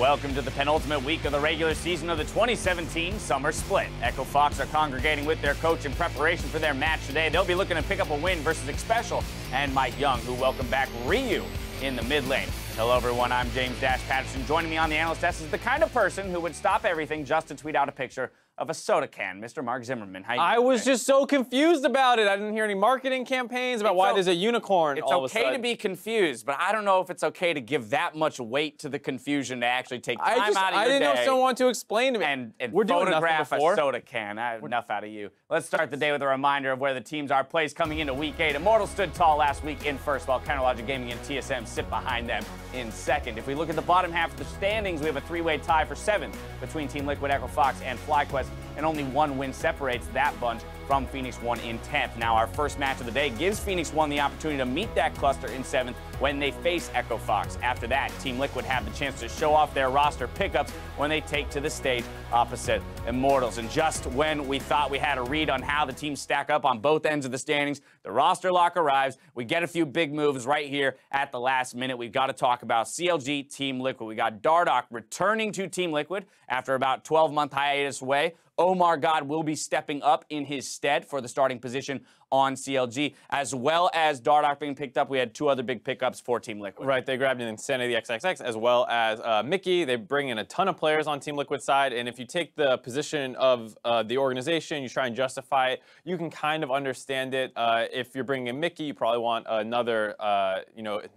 Welcome to the penultimate week of the regular season of the 2017 Summer Split. Echo Fox are congregating with their coach in preparation for their match today. They'll be looking to pick up a win versus Xpecial and MikeYeung, who welcome back Ryu in the mid lane. Hello everyone, I'm James Patterson. Joining me on the analyst desk is the kind of person who would stop everything just to tweet out a picture of a soda can. Mr. Mark Zimmerman, how you doing? I was just so confused about it. I didn't hear any marketing campaigns about why there's a unicorn all of a sudden. It's okay to be confused, but I don't know if it's okay to give that much weight to the confusion to actually take time out of your day. I didn't know someone wanted to explain to me. And We're doing photograph nothing before. a soda can. Enough out of you. Let's start the day with a reminder of where the teams are placed coming into Week 8. Immortal stood tall last week in first, while Counterlogic Gaming and TSM sit behind them in second. If we look at the bottom half of the standings, we have a three-way tie for 7th between Team Liquid, Echo Fox, and FlyQuest, and only one win separates that bunch from Phoenix1 in 10th. Now, our first match of the day gives Phoenix1 the opportunity to meet that cluster in 7th when they face Echo Fox. After that, Team Liquid have the chance to show off their roster pickups when they take to the stage opposite Immortals. And just when we thought we had a read on how the teams stack up on both ends of the standings, the roster lock arrives. We get a few big moves right here at the last minute. We've got to talk about CLG Team Liquid. We got Dardoch returning to Team Liquid after about 12-month hiatus away. Omar God will be stepping up in his stead for the starting position on CLG, as well as Dardoch being picked up. We had two other big pickups for Team Liquid. Right, they grabbed an Insanity XXX as well as Mickey. They bring in a ton of players on Team Liquid side, and if you take the position of the organization, you try and justify it, you can kind of understand it. If you're bringing in Mickey, you probably want another,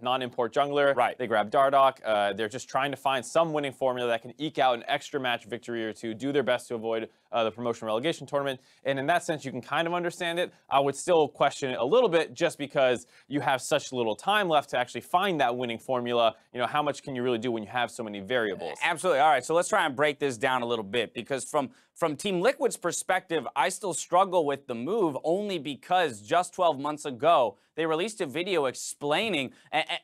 non-import jungler. Right. They grab Dardoch. They're just trying to find some winning formula that can eke out an extra match victory or two, do their best to avoid the promotion relegation tournament, and in that sense, you can kind of understand it. I would still question it a little bit just because you have such little time left to actually find that winning formula. You know, how much can you really do when you have so many variables? Absolutely. All right, so let's try and break this down a little bit, because from Team Liquid's perspective, I still struggle with the move only because just 12 months ago, they released a video explaining,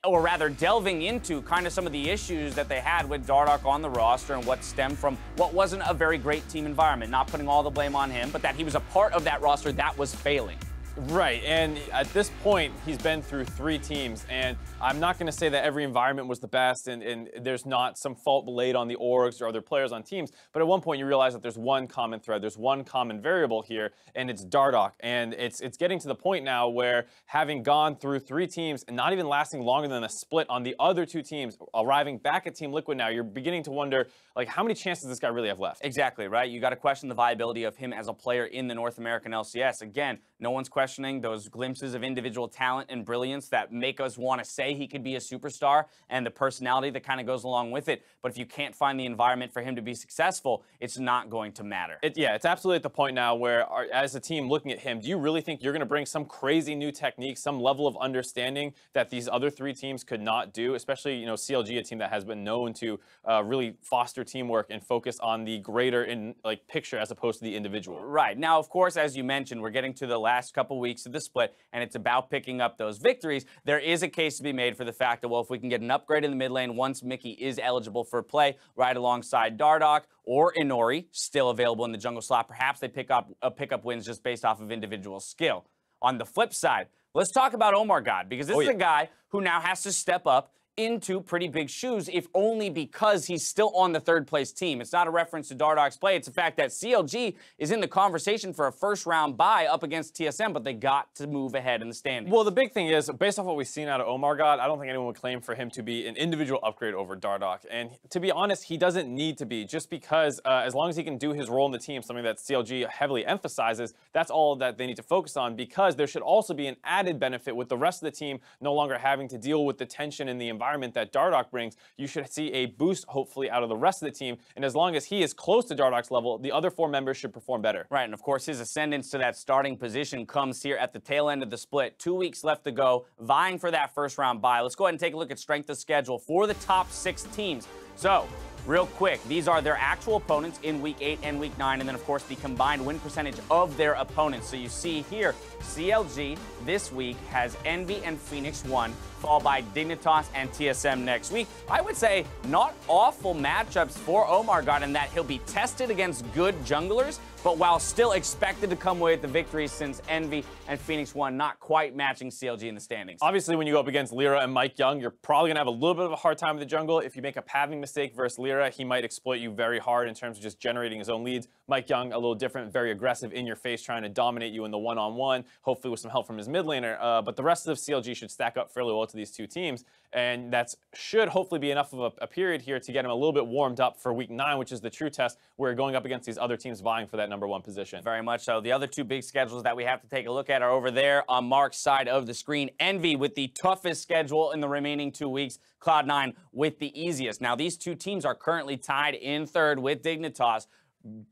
or rather delving into kind of some of the issues that they had with Dardoch on the roster and what stemmed from what wasn't a very great team environment. Not putting all the blame on him, but that he was a part of that roster that was failing. Right, and at this point, he's been through 3 teams, and I'm not going to say that every environment was the best, and there's not some fault laid on the orgs or other players on teams, but at one point you realize that there's one common thread, there's one common variable here, and it's Dardoch, and it's getting to the point now where having gone through 3 teams and not even lasting longer than a split on the other 2 teams, arriving back at Team Liquid now, you're beginning to wonder, like, how many chances does this guy really have left? Exactly, right? You got to question the viability of him as a player in the North American LCS. Again, no one's questioning those glimpses of individual talent and brilliance that make us want to say he could be a superstar and the personality that kind of goes along with it. But if you can't find the environment for him to be successful, it's not going to matter. It's absolutely at the point now where, as a team looking at him, do you really think you're going to bring some crazy new technique, some level of understanding that these other 3 teams could not do, especially, you know, CLG, a team that has been known to really foster teamwork and focus on the greater picture as opposed to the individual. Right. Now, of course, as you mentioned, we're getting to the last couple weeks of the split, and it's about picking up those victories. There is a case to be made for the fact that, well, if we can get an upgrade in the mid lane once Mickey is eligible for play, right alongside Dardoch or Inori, still available in the jungle slot, perhaps they pick up wins just based off of individual skill. On the flip side, let's talk about Omar God, because this is a guy who now has to step up into pretty big shoes, if only because he's still on the 3rd place team. It's not a reference to Dardoch's play. It's the fact that CLG is in the conversation for a first-round bye up against TSM, but they got to move ahead in the standings. Well, the big thing is, based off what we've seen out of Omar God, I don't think anyone would claim for him to be an individual upgrade over Dardoch. And to be honest, he doesn't need to be, just because as long as he can do his role in the team, something that CLG heavily emphasizes, that's all that they need to focus on, because there should also be an added benefit with the rest of the team no longer having to deal with the tension in the environment that Dardoch brings. You should see a boost, hopefully, out of the rest of the team. And as long as he is close to Dardoch's level, the other 4 members should perform better. Right, and of course, his ascendance to that starting position comes here at the tail end of the split. 2 weeks left to go, vying for that first-round bye. Let's go ahead and take a look at strength of schedule for the top 6 teams. So, real quick, these are their actual opponents in Week 8 and Week 9, and then, of course, the combined win percentage of their opponents. So you see here, CLG this week has Envy and Phoenix1, followed by Dignitas and TSM next week. I would say not awful matchups for OmarGod in that he'll be tested against good junglers, but while still expected to come away with the victories since Envy and Phoenix1 not quite matching CLG in the standings. Obviously, when you go up against Lyra and MikeYeung, you're probably going to have a little bit of a hard time with the jungle. If you make a pathing mistake versus Lyra, he might exploit you very hard in terms of just generating his own leads. MikeYeung, a little different, very aggressive in your face, trying to dominate you in the one-on-one, hopefully with some help from his mid laner. But the rest of CLG should stack up fairly well to these two teams, and that should hopefully be enough of a period here to get him a little bit warmed up for week 9, which is the true test, where going up against these other teams vying for that #1 position. Very much so. The other two big schedules that we have to take a look at are over there on Mark's side of the screen. Envy with the toughest schedule in the remaining 2 weeks. Cloud9 with the easiest. Now, these two teams are currently tied in third with Dignitas.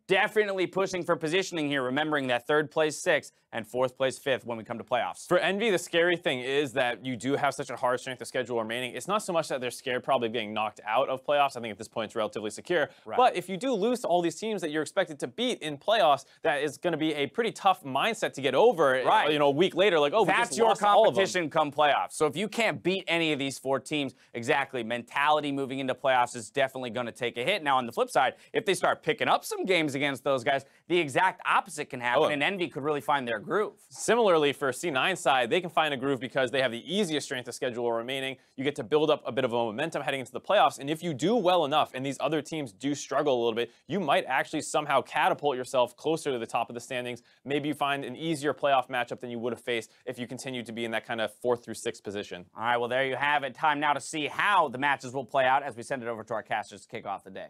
Definitely pushing for positioning here, remembering that third place 6th and fourth place 5th when we come to playoffs. For Envy, the scary thing is that you do have such a hard strength of schedule remaining. It's not so much that they're scared probably of getting knocked out of playoffs. I think at this point it's relatively secure. Right. But if you do lose to all these teams that you're expected to beat in playoffs, that is going to be a pretty tough mindset to get over. Right. You know, a week later, like, oh, that's your competition come playoffs. So if you can't beat any of these 4 teams, exactly, mentality moving into playoffs is definitely going to take a hit. Now, on the flip side, if they start picking up some games against those guys, the exact opposite can happen, and Envy could really find their groove. Similarly, for C9 side, they can find a groove because they have the easiest strength of schedule remaining. You get to build up a bit of a momentum heading into the playoffs, and if you do well enough and these other teams do struggle a little bit, you might actually somehow catapult yourself closer to the top of the standings. Maybe you find an easier playoff matchup than you would have faced if you continue to be in that kind of 4th through 6th position. All right, well, there you have it. Time now to see how the matches will play out as we send it over to our casters to kick off the day.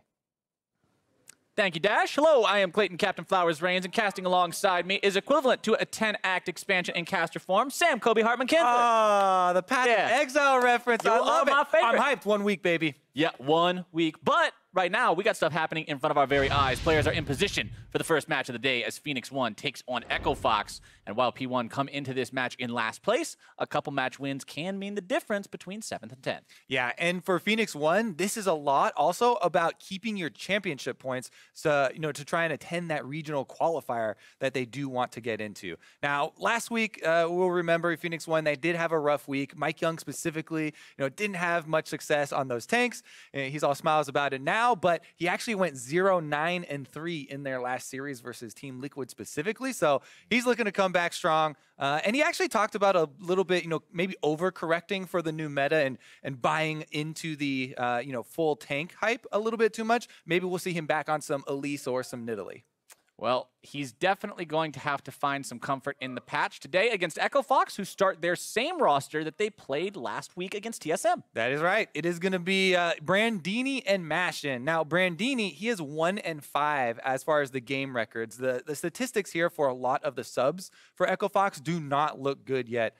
Thank you, Dash. Hello, I am Clayton Captain Flowers Reigns, and casting alongside me is equivalent to a 10-act expansion in caster form, Sam Kobe Hartman Kinford. Ah, the Path of Exile reference. I love it. My favorite. I'm hyped. 1 week, baby. Yeah, 1 week. But right now, we got stuff happening in front of our very eyes. Players are in position for the first match of the day as Phoenix1 takes on Echo Fox. And while P1 come into this match in last place, a couple match wins can mean the difference between 7th and 10th. Yeah, and for Phoenix1, this is a lot also about keeping your championship points, so, you know, to try and attend that regional qualifier that they do want to get into. Now, last week, we'll remember Phoenix1, they did have a rough week. MikeYeung specifically, you know, didn't have much success on those tanks. He's all smiles about it now, but he actually went 0-9-3 in their last series versus Team Liquid specifically. So he's looking to come back strong. And he actually talked about a little bit, you know, maybe overcorrecting for the new meta and buying into the, you know, full tank hype a little bit too much. Maybe we'll see him back on some Elise or some Nidalee. Well, he's definitely going to have to find some comfort in the patch today against Echo Fox, who start their same roster that they played last week against TSM. That is right. It is going to be Brandini and Shen. Now, Brandini, he is 1-5 as far as the game records. The statistics here for a lot of the subs for Echo Fox do not look good yet.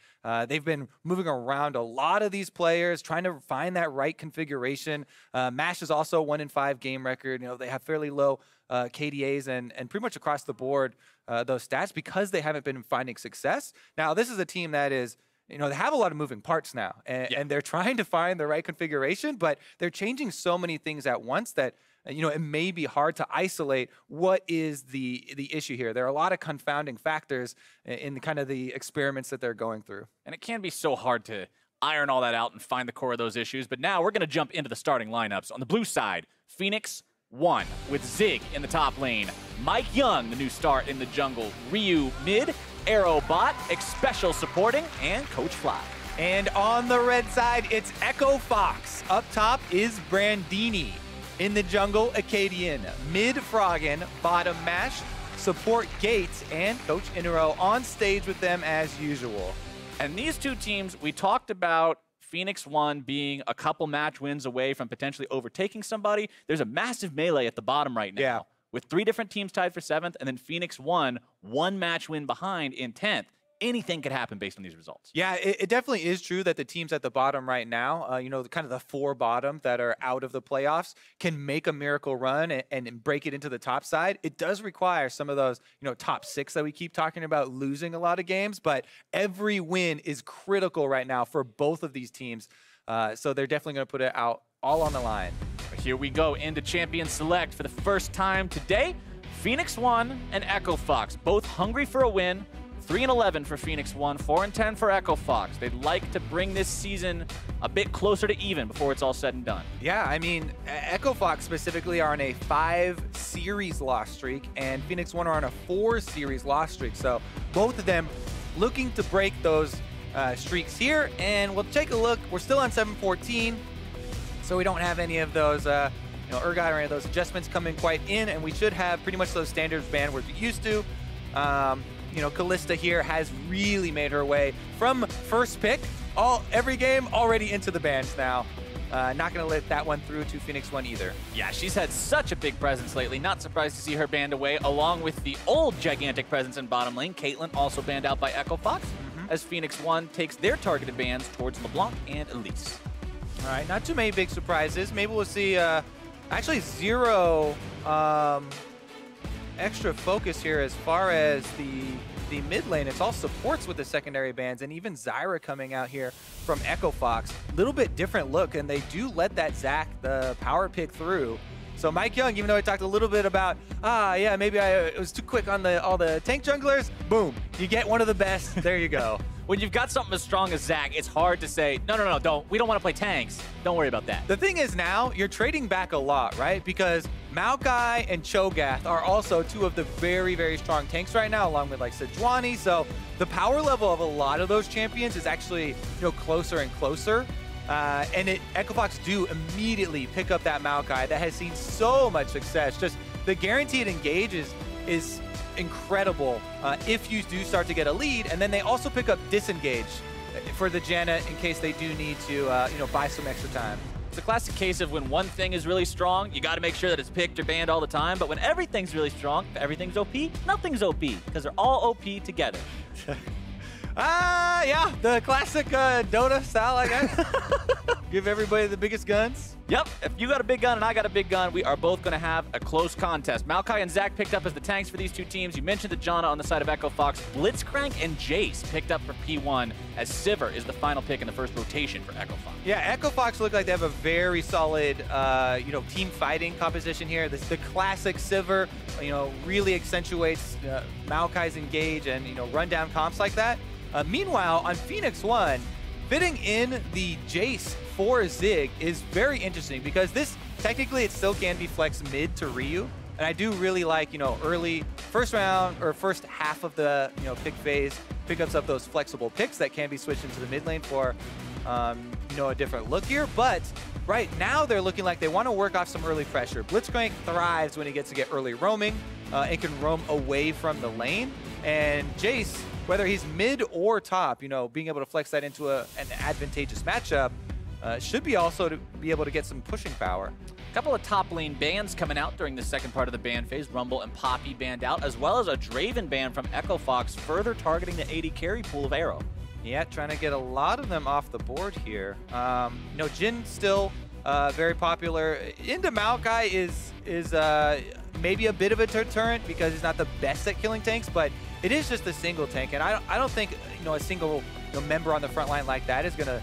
They've been moving around a lot of these players, trying to find that right configuration. Mash is also 1-5 game record. You know, they have fairly low KDAs and pretty much across the board those stats because they haven't been finding success. Now, this is a team that is, you know, they have a lot of moving parts now, and they're trying to find the right configuration, but they're changing so many things at once that, you know, it may be hard to isolate what is the issue here. There are a lot of confounding factors in kind of the experiments that they're going through. And it can be so hard to iron all that out and find the core of those issues. But now we're going to jump into the starting lineups. On the blue side, Phoenix1 with Zig in the top lane, MikeYeung, the new start in the jungle, Ryu mid, Arrow bot, Xpecial supporting, and Coach Fly. And on the red side, it's Echo Fox. Up top is Brandini. In the jungle, Akaadian. Mid, Froggen. Bottom, Mash. Support, Gates. And Coach Inero on stage with them as usual. And these two teams, we talked about Phoenix1 being a couple match wins away from potentially overtaking somebody. There's a massive melee at the bottom right now with 3 different teams tied for 7th, and then Phoenix1 1 match win behind in 10th. Anything could happen based on these results. Yeah, it definitely is true that the teams at the bottom right now, you know, kind of the 4 bottom that are out of the playoffs can make a miracle run and break it into the top side. It does require some of those, you know, top 6 that we keep talking about losing a lot of games, but every win is critical right now for both of these teams. So they're definitely going to put it out all on the line. Here we go into Champion Select for the first time today. Phoenix1 and Echo Fox, both hungry for a win. 3-11 for Phoenix1, 4-10 for Fox. They'd like to bring this season a bit closer to even before it's all said and done. Yeah, I mean, Fox specifically are on a 5-series loss streak, and Phoenix1 are on a 4-series loss streak. So both of them looking to break those streaks here, and we'll take a look. We're still on 7-14, so we don't have any of those Urgot or any of those adjustments coming quite in, and we should have pretty much those standards banned we're used to. Kalista here has really made her way from first pick every game already into the bans now. Not going to let that one through to Phoenix1 either. Yeah, she's had such a big presence lately. Not surprised to see her banned away, along with the old gigantic presence in bottom lane. Caitlyn also banned out by Fox, as Phoenix1 takes their targeted bans towards LeBlanc and Elise. All right, not too many big surprises. Maybe we'll see actually zero extra focus here as far as the mid lane. It's all supports with the secondary bans, and even Zyra coming out here from Fox. Little bit different look, and they do let that Zac, the power pick, through. So MikeYeung, even though I talked a little bit about, yeah, maybe I was too quick on all the tank junglers, boom, you get one of the best. There you go. When you've got something as strong as Zac, it's hard to say, no, don't. We don't want to play tanks. Don't worry about that. The thing is now, you're trading back a lot, right? Because Maokai and Cho'Gath are also two of the very, very strong tanks right now, along with like Sejuani. So the power level of a lot of those champions is actually closer and closer. And Fox do immediately pick up that Maokai that has seen so much success. Just the guaranteed engage is incredible if you do start to get a lead, and then they also pick up disengage for the Janna in case they do need to buy some extra time. It's a classic case of when one thing is really strong, you got to make sure that it's picked or banned all the time. But when everything's really strong, if everything's OP, nothing's OP, because they're all OP together. Yeah, the classic Dota style, I guess. Give everybody the biggest guns. Yep, if you got a big gun and I got a big gun, we are both going to have a close contest. Maokai and Zac picked up as the tanks for these two teams. You mentioned the Janna on the side of Fox. Blitzcrank and Jayce picked up for P1, as Sivir is the final pick in the first rotation for Fox. Yeah, Fox look like they have a very solid, team fighting composition here. The classic Sivir, really accentuates Maokai's engage and, run down comps like that. Meanwhile, on Phoenix1, fitting in the Jayce for Zig is very interesting because this, technically, it still can be flex mid to Ryu. And I do really like, early first round or first half of the, pick phase, pickups up those flexible picks that can be switched into the mid lane for, a different look here. But right now, they're looking like they want to work off some early pressure. Blitzcrank thrives when he gets to get early roaming and can roam away from the lane. And Jayce, whether he's mid or top, being able to flex that into an advantageous matchup should be also to be able to get some pushing power. A couple of top lane bans coming out during the second part of the ban phase. Rumble and Poppy banned out, as well as a Draven ban from Fox, further targeting the AD carry pool of Arrow. Yeah, trying to get a lot of them off the board here. Jhin still very popular. Into Maokai is maybe a bit of a deterrent because he's not the best at killing tanks, but it is just a single tank, and I don't think a single member on the front line like that is gonna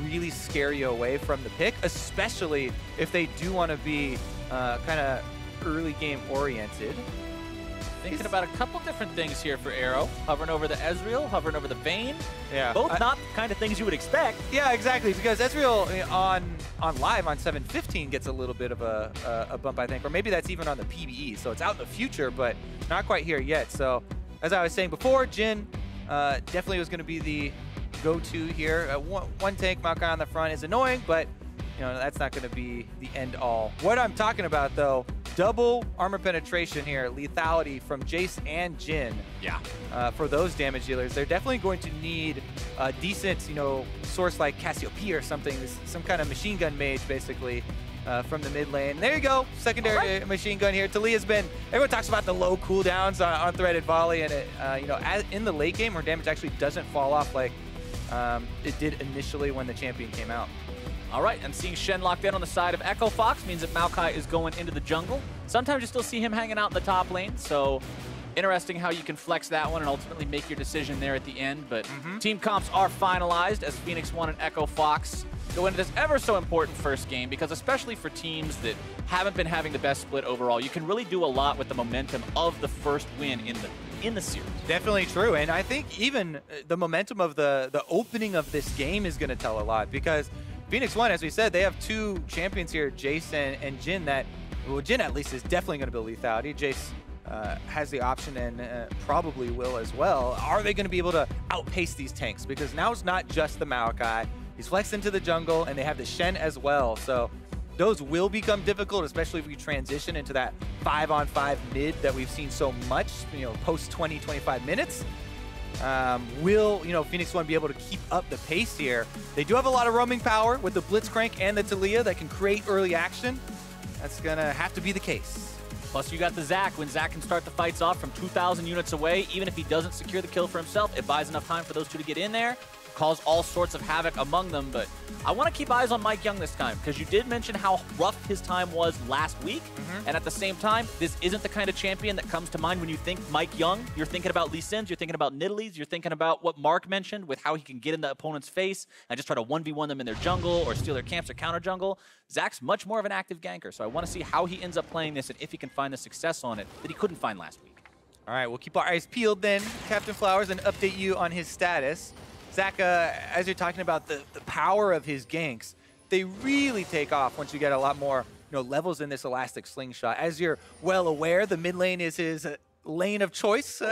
really scare you away from the pick, especially if they do want to be kind of early game oriented. Thinking about a couple different things here for Arrow. Hovering over the Ezreal, hovering over the Vayne. Yeah. Both not the kind of things you would expect. Yeah, exactly, because Ezreal on live on 7:15 gets a little bit of a bump, I think, or maybe that's even on the PBE, so it's out in the future, but not quite here yet. So as I was saying before, Jhin definitely was going to be the go-to here. One tank Maokai on the front is annoying, but that's not going to be the end all. What I'm talking about, though, double armor penetration here, lethality from Jayce and Jhin. Yeah. For those damage dealers, they're definitely going to need a decent, source like Cassiopeia or something, some kind of machine gun mage, basically, from the mid lane. There you go, secondary machine gun here. Taliyah's been, everyone talks about the low cooldowns on threaded volley, and it, in the late game, her damage actually doesn't fall off like it did initially when the champion came out. All right, and seeing Shen locked in on the side of Fox means that Maokai is going into the jungle. Sometimes you still see him hanging out in the top lane, so interesting how you can flex that one and ultimately make your decision there at the end. But team comps are finalized as Phoenix1 and Fox go into this ever so important first game, because especially for teams that haven't been having the best split overall, you can really do a lot with the momentum of the first win in the in the series. Definitely true, and I think even the momentum of the opening of this game is going to tell a lot, because Phoenix1, as we said, they have two champions here, Jayce and Jhin, that, well, Jhin at least is definitely going to build lethality. Jayce has the option and probably will as well. Are they going to be able to outpace these tanks? Because now it's not just the Maokai. He's flexed into the jungle, and they have the Shen as well. So those will become difficult, especially if we transition into that 5-on-5 mid that we've seen so much, you know, post 20, 25 minutes. Will, you know, Phoenix1 be able to keep up the pace here? They do have a lot of roaming power with the Blitzcrank and the Taliyah that can create early action. That's gonna have to be the case. Plus, you got the Zac. When Zac can start the fights off from 2,000 units away, even if he doesn't secure the kill for himself, it buys enough time for those two to get in there, cause all sorts of havoc among them. But I want to keep eyes on MikeYeung this time, because you did mention how rough his time was last week. And at the same time, this isn't the kind of champion that comes to mind when you think MikeYeung. You're thinking about Lee Sin's, you're thinking about Nidalee's, you're thinking about what Mark mentioned with how he can get in the opponent's face and just try to 1v1 them in their jungle or steal their camps or counter jungle. Zac's much more of an active ganker, so I want to see how he ends up playing this and if he can find the success on it that he couldn't find last week. All right, we'll keep our eyes peeled then, Captain Flowers, and update you on his status. Zac, as you're talking about the power of his ganks, they really take off once you get a lot more, you know, levels in this elastic slingshot. As you're well aware, the mid lane is his lane of choice to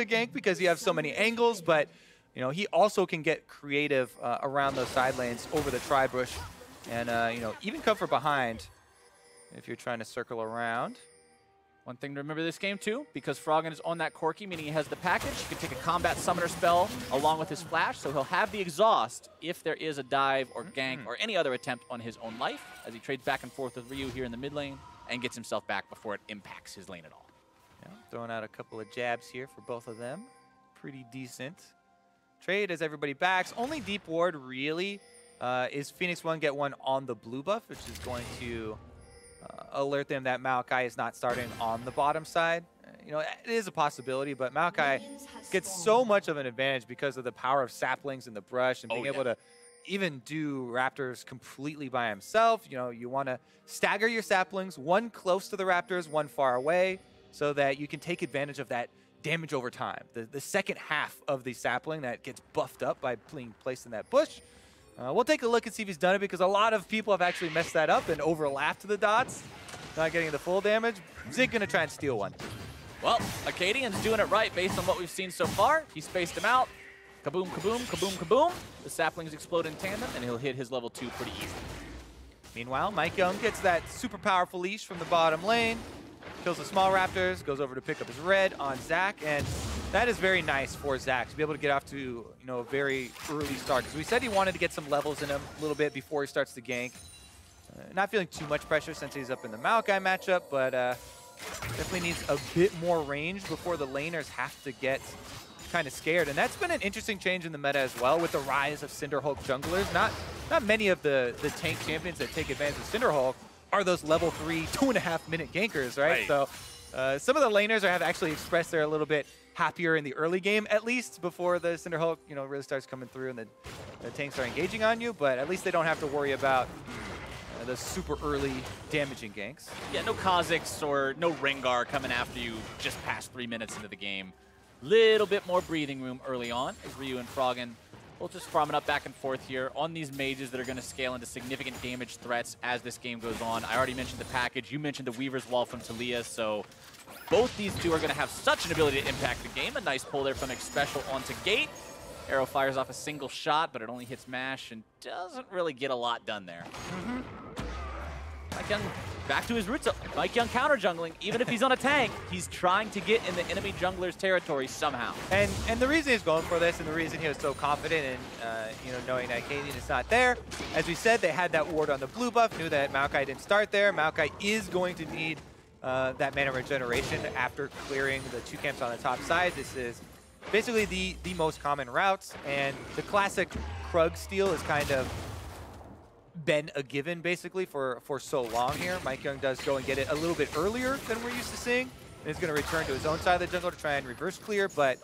gank, because you have so many angles, but you know, he also can get creative around those side lanes over the tri-bush and you know, even come from behind if you're trying to circle around. One thing to remember this game too, because Froggen is on that Corki, meaning he has the package, he can take a combat summoner spell along with his flash, so he'll have the exhaust if there is a dive or gank or any other attempt on his own life, as he trades back and forth with Ryu here in the mid lane and gets himself back before it impacts his lane at all. Yeah, throwing out a couple of jabs here for both of them. Pretty decent trade as everybody backs. Only deep ward really is Phoenix1 get one on the blue buff, which is going to alert them that Maokai is not starting on the bottom side. You know, it is a possibility, but Maokai gets so much of an advantage because of the power of saplings in the brush and being able to even do Raptors completely by himself. You know, you want to stagger your saplings, one close to the Raptors, one far away, so that you can take advantage of that damage over time. The second half of the sapling that gets buffed up by being placed in that bush. We'll take a look and see if he's done it, because a lot of people have actually messed that up and overlapped the dots, not getting the full damage. Zig gonna try and steal one. Well, Akaadian's doing it right based on what we've seen so far. He spaced him out. Kaboom, kaboom, kaboom, kaboom. The saplings explode in tandem, and he'll hit his level 2 pretty easily. Meanwhile, MikeYeung gets that super powerful leash from the bottom lane, kills the small Raptors, goes over to pick up his red on Zac, and that is very nice for Zac to be able to get off to, you know, a very early start, because we said he wanted to get some levels in him a little bit before he starts the gank. Not feeling too much pressure since he's up in the Maokai matchup, but definitely needs a bit more range before the laners have to get kind of scared. And that's been an interesting change in the meta as well, with the rise of Cinderhulk junglers. Not many of the tank champions that take advantage of Cinderhulk are those level 3, 2.5 minute gankers, right? So some of the laners have actually expressed they're a little bit happier in the early game, at least before the Cinderhulk, you know, really starts coming through and the tanks are engaging on you. But at least they don't have to worry about the super early damaging ganks. Yeah, no Kha'Zix or no Rengar coming after you just past 3 minutes into the game. Little bit more breathing room early on as Ryu and Froggen will just farm it up back and forth here on these mages that are going to scale into significant damage threats as this game goes on. I already mentioned the package. You mentioned the Weaver's Wall from Taliyah, so both these two are going to have such an ability to impact the game. A nice pull there from Xpecial onto Gate. Arrow fires off a single shot, but it only hits Mash and doesn't really get a lot done there. MikeYeung back to his roots. MikeYeung counter jungling. Even if he's on a tank, he's trying to get in the enemy jungler's territory somehow. And the reason he's going for this, and the reason he was so confident in you know, knowing that Akaadian is not there, as we said, they had that ward on the blue buff, knew that Maokai didn't start there. Maokai is going to need that mana regeneration after clearing the 2 camps on the top side. This is basically the most common routes, and the classic Krug steal is kind of been a given basically for so long here. MikeYeung does go and get it a little bit earlier than we're used to seeing, and is going to return to his own side of the jungle to try and reverse clear, but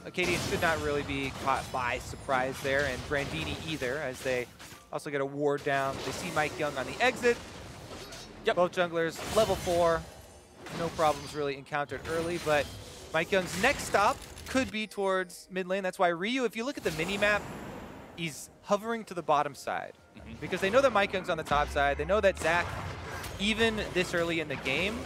Akaadian should not really be caught by surprise there, and Brandini either, as they also get a ward down. They see MikeYeung on the exit. Both junglers level 4, no problems really encountered early, but MikeYeung's next stop could be towards mid lane. That's why Ryu, if you look at the mini-map, he's hovering to the bottom side. Because they know that MikeYeung's on the top side. They know that Zach, even this early in the game,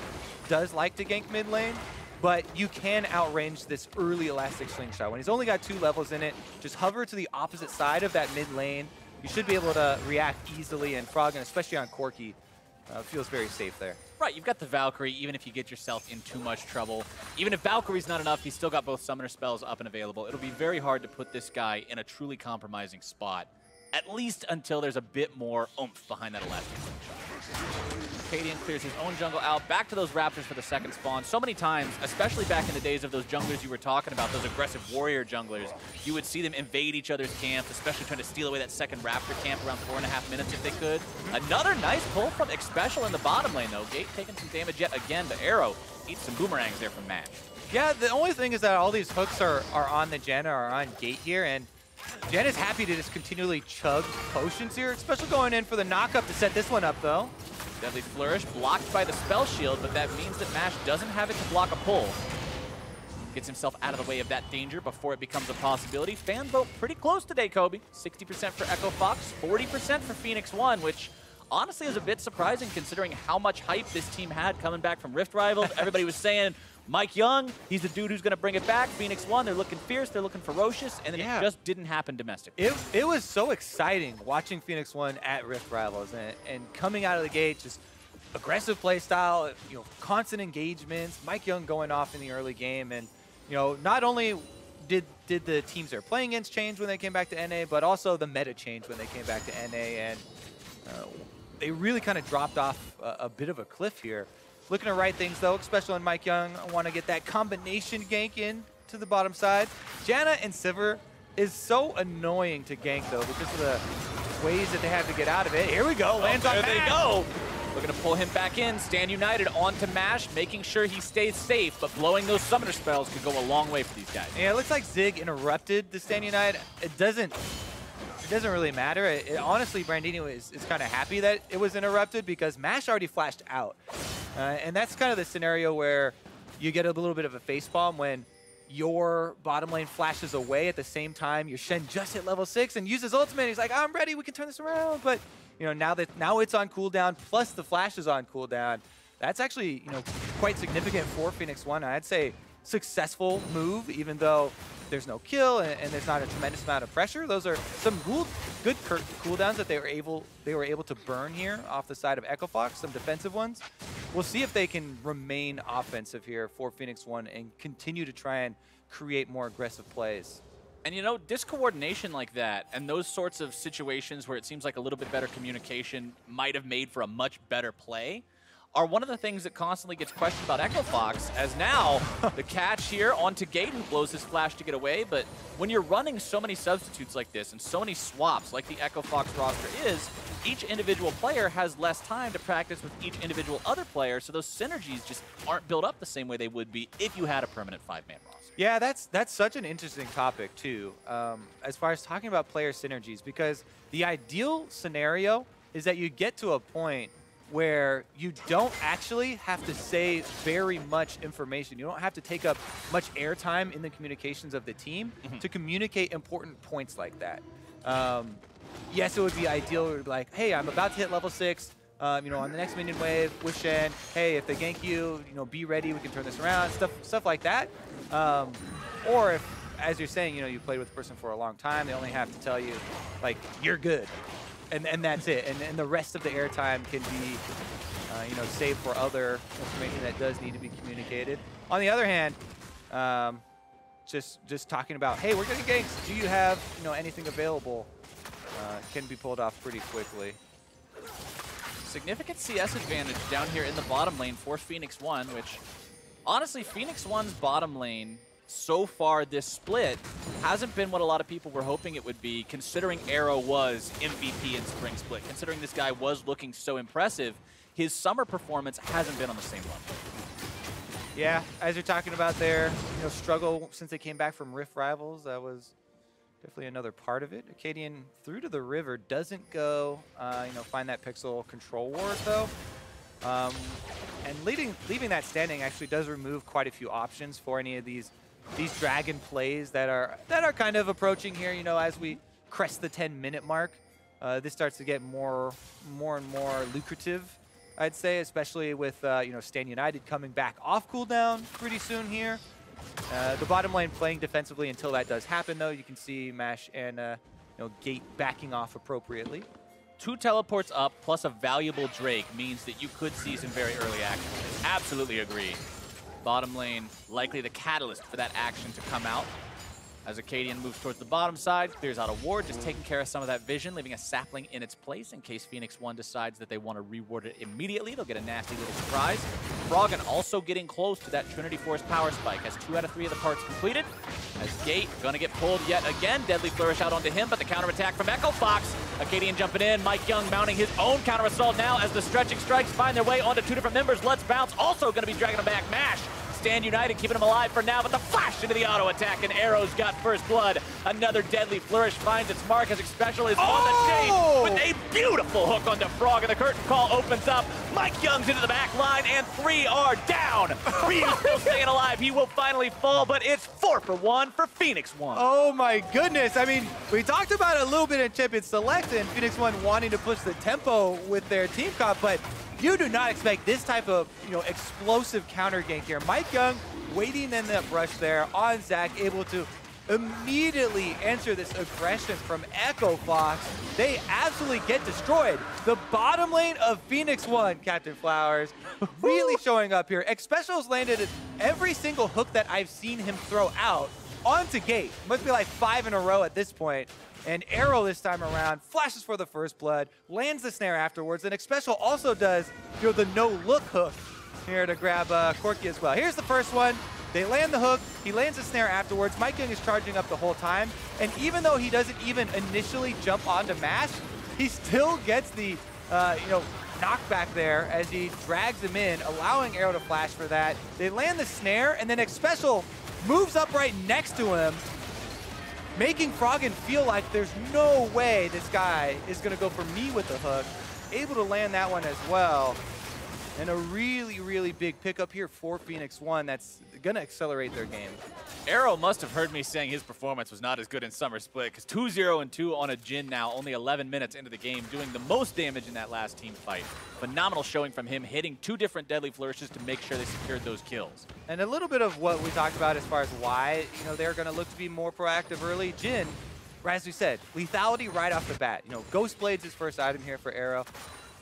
does like to gank mid lane. But you can outrange this early elastic slingshot. When he's only got 2 levels in it, just hover to the opposite side of that mid lane. You should be able to react easily, and Froggen, especially on Corki, feels very safe there. Right, you've got the Valkyrie, even if you get yourself in too much trouble. Even if Valkyrie's not enough, he's still got both summoner spells up and available. It'll be very hard to put this guy in a truly compromising spot, at least until there's a bit more oomph behind that elastic slingshot. Akaadian clears his own jungle out, back to those Raptors for the second spawn. So many times, especially back in the days of those junglers you were talking about, those aggressive warrior junglers, you would see them invade each other's camps, especially trying to steal away that second Raptor camp around 4.5 minutes if they could. Another nice pull from Xpecial in the bottom lane, though. Gate taking some damage yet again, but Arrow eats some boomerangs there from Mash. Yeah, the only thing is that all these hooks are on the Janna, are on Gate here, and Janna's happy to just continually chug potions here. Xpecial going in for the knockup to set this one up, though. Deadly Flourish blocked by the Spell Shield, but that means that Mash doesn't have it to block a pull. Gets himself out of the way of that danger before it becomes a possibility. Fan vote pretty close today, Kobe. 60% for Echo Fox, 40% for Phoenix1, which honestly is a bit surprising considering how much hype this team had coming back from Rift Rivals. Everybody was saying, MikeYeung, he's the dude who's going to bring it back. Phoenix1, they're looking fierce, they're looking ferocious, and then it just didn't happen domestically. It was so exciting watching Phoenix1 at Rift Rivals and coming out of the gate, just aggressive play style, constant engagements, MikeYeung going off in the early game, and not only did the teams they're playing against change when they came back to NA, but also the meta changed when they came back to NA, and they really kind of dropped off a bit of a cliff here. Looking to right things, though. Xpecial and MikeYeung want to get that combination gank in to the bottom side. Janna and Sivir is so annoying to gank, though, because of the ways that they have to get out of it. Here we go. Lands on There Mash. they go. Looking to pull him back in. Stand United onto Mash, making sure he stays safe, but blowing those summoner spells could go a long way for these guys. Yeah, it looks like Zig interrupted the Stand United. It doesn't really matter. Honestly, Brandini is kind of happy that it was interrupted because Mash already flashed out. And that's kind of the scenario where you get a little bit of a facepalm when your bottom lane flashes away at the same time your Shen just hit level 6 and uses ultimate. He's like, I'm ready, we can turn this around. But now it's on cooldown, plus the flash is on cooldown. That's actually quite significant for Phoenix1. I'd say successful move, even though there's no kill and there's not a tremendous amount of pressure. Those are some good cooldowns that they were able to burn here off the side of Echo Fox, some defensive ones. We'll see if they can remain offensive here for Phoenix1 and continue to try and create more aggressive plays. And discoordination like that and those sorts of situations where it seems like a little bit better communication might have made for a much better play are one of the things that constantly gets questioned about Echo Fox, as now the catch here onto Gate, who blows his flash to get away. But when you're running so many substitutes like this and so many swaps like the Echo Fox roster is, each individual player has less time to practice with each individual other player, so those synergies just aren't built up the same way they would be if you had a permanent 5-man roster. Yeah, that's such an interesting topic too, as far as talking about player synergies, because the ideal scenario is that you get to a point where you don't actually have to say very much information. You don't have to take up much airtime in the communications of the team to communicate important points like that. Yes, it would be ideal, like, hey, I'm about to hit level 6, on the next minion wave with Shen. Hey, if they gank you, be ready, we can turn this around, stuff like that. Or if, as you're saying, you played with the person for a long time, they only have to tell you, like, you're good. And that's it. And the rest of the airtime can be, saved for other information that does need to be communicated. On the other hand, just talking about, hey, we're getting ganks. Do you have, anything available? Can be pulled off pretty quickly. Significant CS advantage down here in the bottom lane for Phoenix1, which, honestly, Phoenix1's bottom lane so far this split hasn't been what a lot of people were hoping it would be, considering Arrow was MVP in Spring Split. Considering this guy was looking so impressive, his summer performance hasn't been on the same level. Yeah, as you're talking about their struggle since they came back from Rift Rivals, that was definitely another part of it. Akaadian through to the river, doesn't go find that pixel control ward though. And leaving that standing actually does remove quite a few options for any of these dragon plays that are kind of approaching here. You know, as we crest the 10-minute mark, this starts to get more and more lucrative, I'd say, especially with you know, Stan United coming back off cooldown pretty soon here. The bottom lane playing defensively until that does happen, though. You can see Mash and you know, Gate backing off appropriately. 2 teleports up plus a valuable Drake means that you could see some very early action. Absolutely agree. Bottom lane likely the catalyst for that action to come out. As Akaadian moves towards the bottom side, clears out a ward, just taking care of some of that vision, leaving a sapling in its place in case Phoenix1 decides that they want to reward it immediately. They'll get a nasty little surprise. Froggen also getting close to that Trinity Force power spike. Has 2 out of 3 of the parts completed. As Gate gonna get pulled yet again. Deadly Flourish out onto him, but the counter attack from Echo Fox. Akaadian jumping in. MikeYeung mounting his own counter assault now as the stretching strikes find their way onto 2 different members. Let's Bounce also gonna be dragging him back. Mash. Stand United keeping him alive for now, but the flash into the auto attack, and Arrow's got first blood. Another Deadly Flourish finds its mark as Xpecial is on the chase with a beautiful hook onto Frog, and the curtain call opens up. MikeYeung's into the back line, and 3 are down. Ryu's still staying alive. He will finally fall, but it's 4 for 1 for Phoenix1. Oh my goodness. I mean, we talked about it a little bit in Champion Select and Phoenix1 wanting to push the tempo with their team comp, but you do not expect this type of, you know, explosive counter gank here. MikeYeung waiting in that brush there on Zach, able to immediately answer this aggression from Echo Fox. They absolutely get destroyed. The bottom lane of Phoenix1, Captain Flowers, really showing up here. Xpecial's landed every single hook that I've seen him throw out onto Gate. Must be like 5 in a row at this point. And Arrow this time around flashes for the first blood, lands the snare afterwards, and Xpecial also does, you know, the no-look hook here to grab Corki as well. Here's the first one. They land the hook. He lands the snare afterwards. MikeYeung is charging up the whole time. And even though he doesn't even initially jump onto Mash, he still gets the, you know, knockback there as he drags him in, allowing Arrow to flash for that. They land the snare, and then Xpecial moves up right next to him, making Froggen feel like there's no way this guy is going to go for me with the hook. Able to land that one as well. And a really, really big pickup here for Phoenix1 that's going to accelerate their game. Arrow must have heard me saying his performance was not as good in Summer Split, because 2-0-2 on a Jhin now, only 11 minutes into the game, doing the most damage in that last team fight. Phenomenal showing from him, hitting 2 different Deadly Flourishes to make sure they secured those kills. And a little bit of what we talked about as far as why, you know, they're going to look to be more proactive early. Jhin, as we said, lethality right off the bat. You know, Ghost Blade's his first item here for Arrow.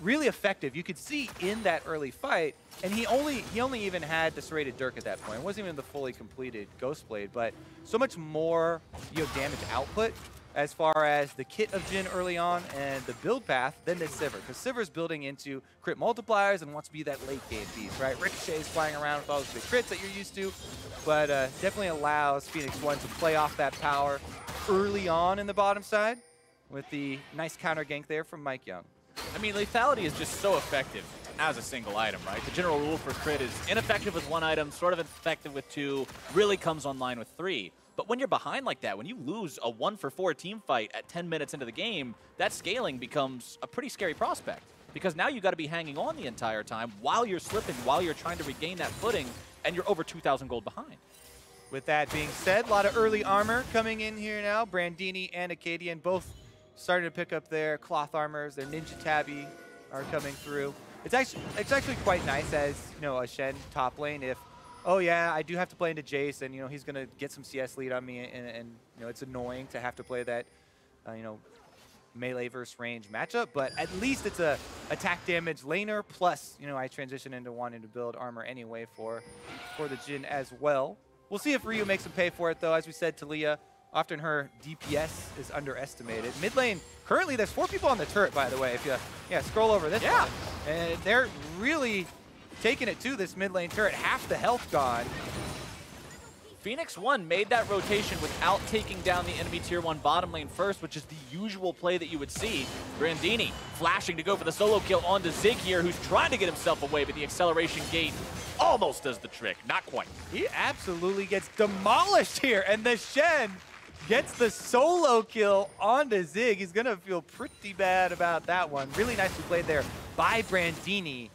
Really effective. You could see in that early fight, and he only even had the serrated Dirk at that point. It wasn't even the fully completed Ghost Blade, but so much more, you know, damage output as far as the kit of Jhin early on and the build path than this Sivir, because Sivir's building into crit multipliers and wants to be that late game beast, right? Ricochet's flying around with all those big crits that you're used to, but definitely allows Phoenix1 to play off that power early on in the bottom side with the nice counter gank there from MikeYeung. I mean, lethality is just so effective as a single item, right? The general rule for crit is ineffective with 1 item, sort of effective with 2, really comes online with 3. But when you're behind like that, when you lose a 1-for-4 team fight at 10 minutes into the game, that scaling becomes a pretty scary prospect. Because now you got to be hanging on the entire time while you're slipping, while you're trying to regain that footing, and you're over 2,000 gold behind. With that being said, a lot of early armor coming in here now. Brandini and Akaadian both starting to pick up their cloth armors, their ninja tabby are coming through. It's actually quite nice as, you know, a Shen top lane if, oh yeah, I do have to play into Jayce and, you know, he's going to get some CS lead on me and you know, it's annoying to have to play that, you know, melee versus range matchup, but at least it's a attack damage laner plus, you know, I transition into wanting to build armor anyway for the Jhin as well. We'll see if Ryu makes him pay for it though. As we said, Taliyah, often her DPS is underestimated. Mid lane, currently there's 4 people on the turret, by the way. If you scroll over this one. And they're really taking it to this mid lane turret. Half the health gone. Phoenix1 made that rotation without taking down the enemy tier 1 bottom lane first, which is the usual play that you would see. Brandini flashing to go for the solo kill onto Zig here, who's trying to get himself away, but the acceleration gate almost does the trick. Not quite. He absolutely gets demolished here, and the Shen gets the solo kill onto Zig. He's going to feel pretty bad about that one. Really nicely played there by Brandini.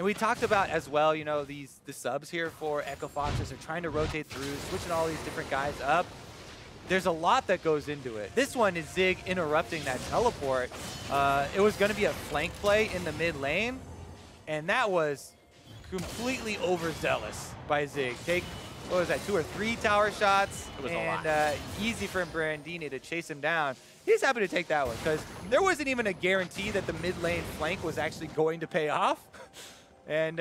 And we talked about as well, you know, the subs here for Echo Foxes. They're trying to rotate through, switching all these different guys up. There's a lot that goes into it. This one is Zig interrupting that teleport. It was going to be a flank play in the mid lane, and that was completely overzealous by Zig. Take, what was that, 2 or 3 tower shots? It was and a lot. Easy for Brandini to chase him down. He's happy to take that one because there wasn't even a guarantee that the mid lane flank was actually going to pay off. And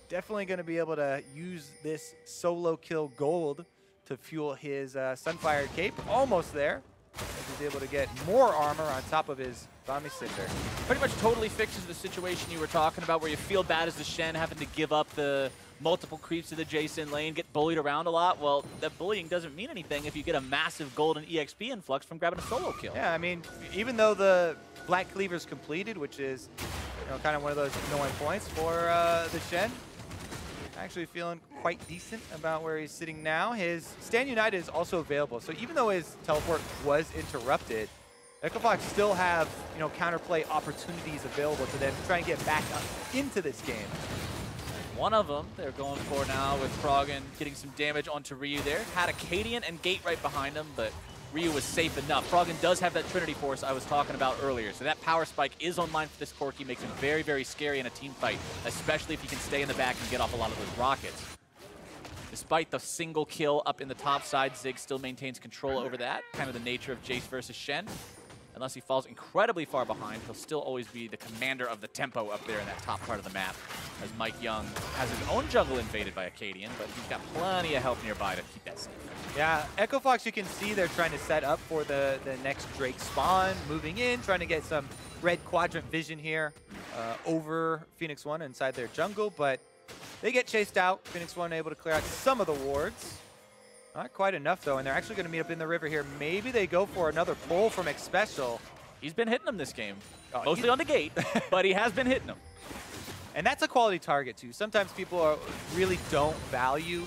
definitely going to be able to use this solo kill gold to fuel his Sunfire Cape. Almost there. He's able to get more armor on top of his Vami Cinder. Pretty much totally fixes the situation you were talking about where you feel bad as the Shen having to give up the multiple creeps to the Jayce in lane, get bullied around a lot. Well, that bullying doesn't mean anything if you get a massive golden EXP influx from grabbing a solo kill. Yeah, I mean, even though the Black Cleaver's completed, which is, you know, kind of one of those annoying points for the Shen, actually feeling quite decent about where he's sitting now. His Stand United is also available, so even though his teleport was interrupted, Echo Fox still have, you know, counterplay opportunities available to them to try and get back up into this game. One of them they're going for now with Froggen getting some damage onto Ryu there. Had Akaadian and Gate right behind him, but Ryu was safe enough. Froggen does have that Trinity Force I was talking about earlier, so that power spike is online for this Corki, makes him very, very scary in a team fight, especially if he can stay in the back and get off a lot of those rockets. Despite the single kill up in the top side, Zig still maintains control over that, kind of the nature of Jayce versus Shen. Unless he falls incredibly far behind, he'll still always be the commander of the tempo up there in that top part of the map, as MikeYeung has his own jungle invaded by Akaadian, but he's got plenty of help nearby to keep that safe. Yeah, Echo Fox, you can see they're trying to set up for the next Drake spawn, moving in, trying to get some red quadrant vision here over Phoenix1 inside their jungle, but they get chased out. Phoenix1 able to clear out some of the wards. Not quite enough, though, and they're actually going to meet up in the river here. Maybe they go for another pull from Xpecial. He's been hitting them this game, mostly on the gate, but he has been hitting them. And that's a quality target, too. Sometimes people really don't value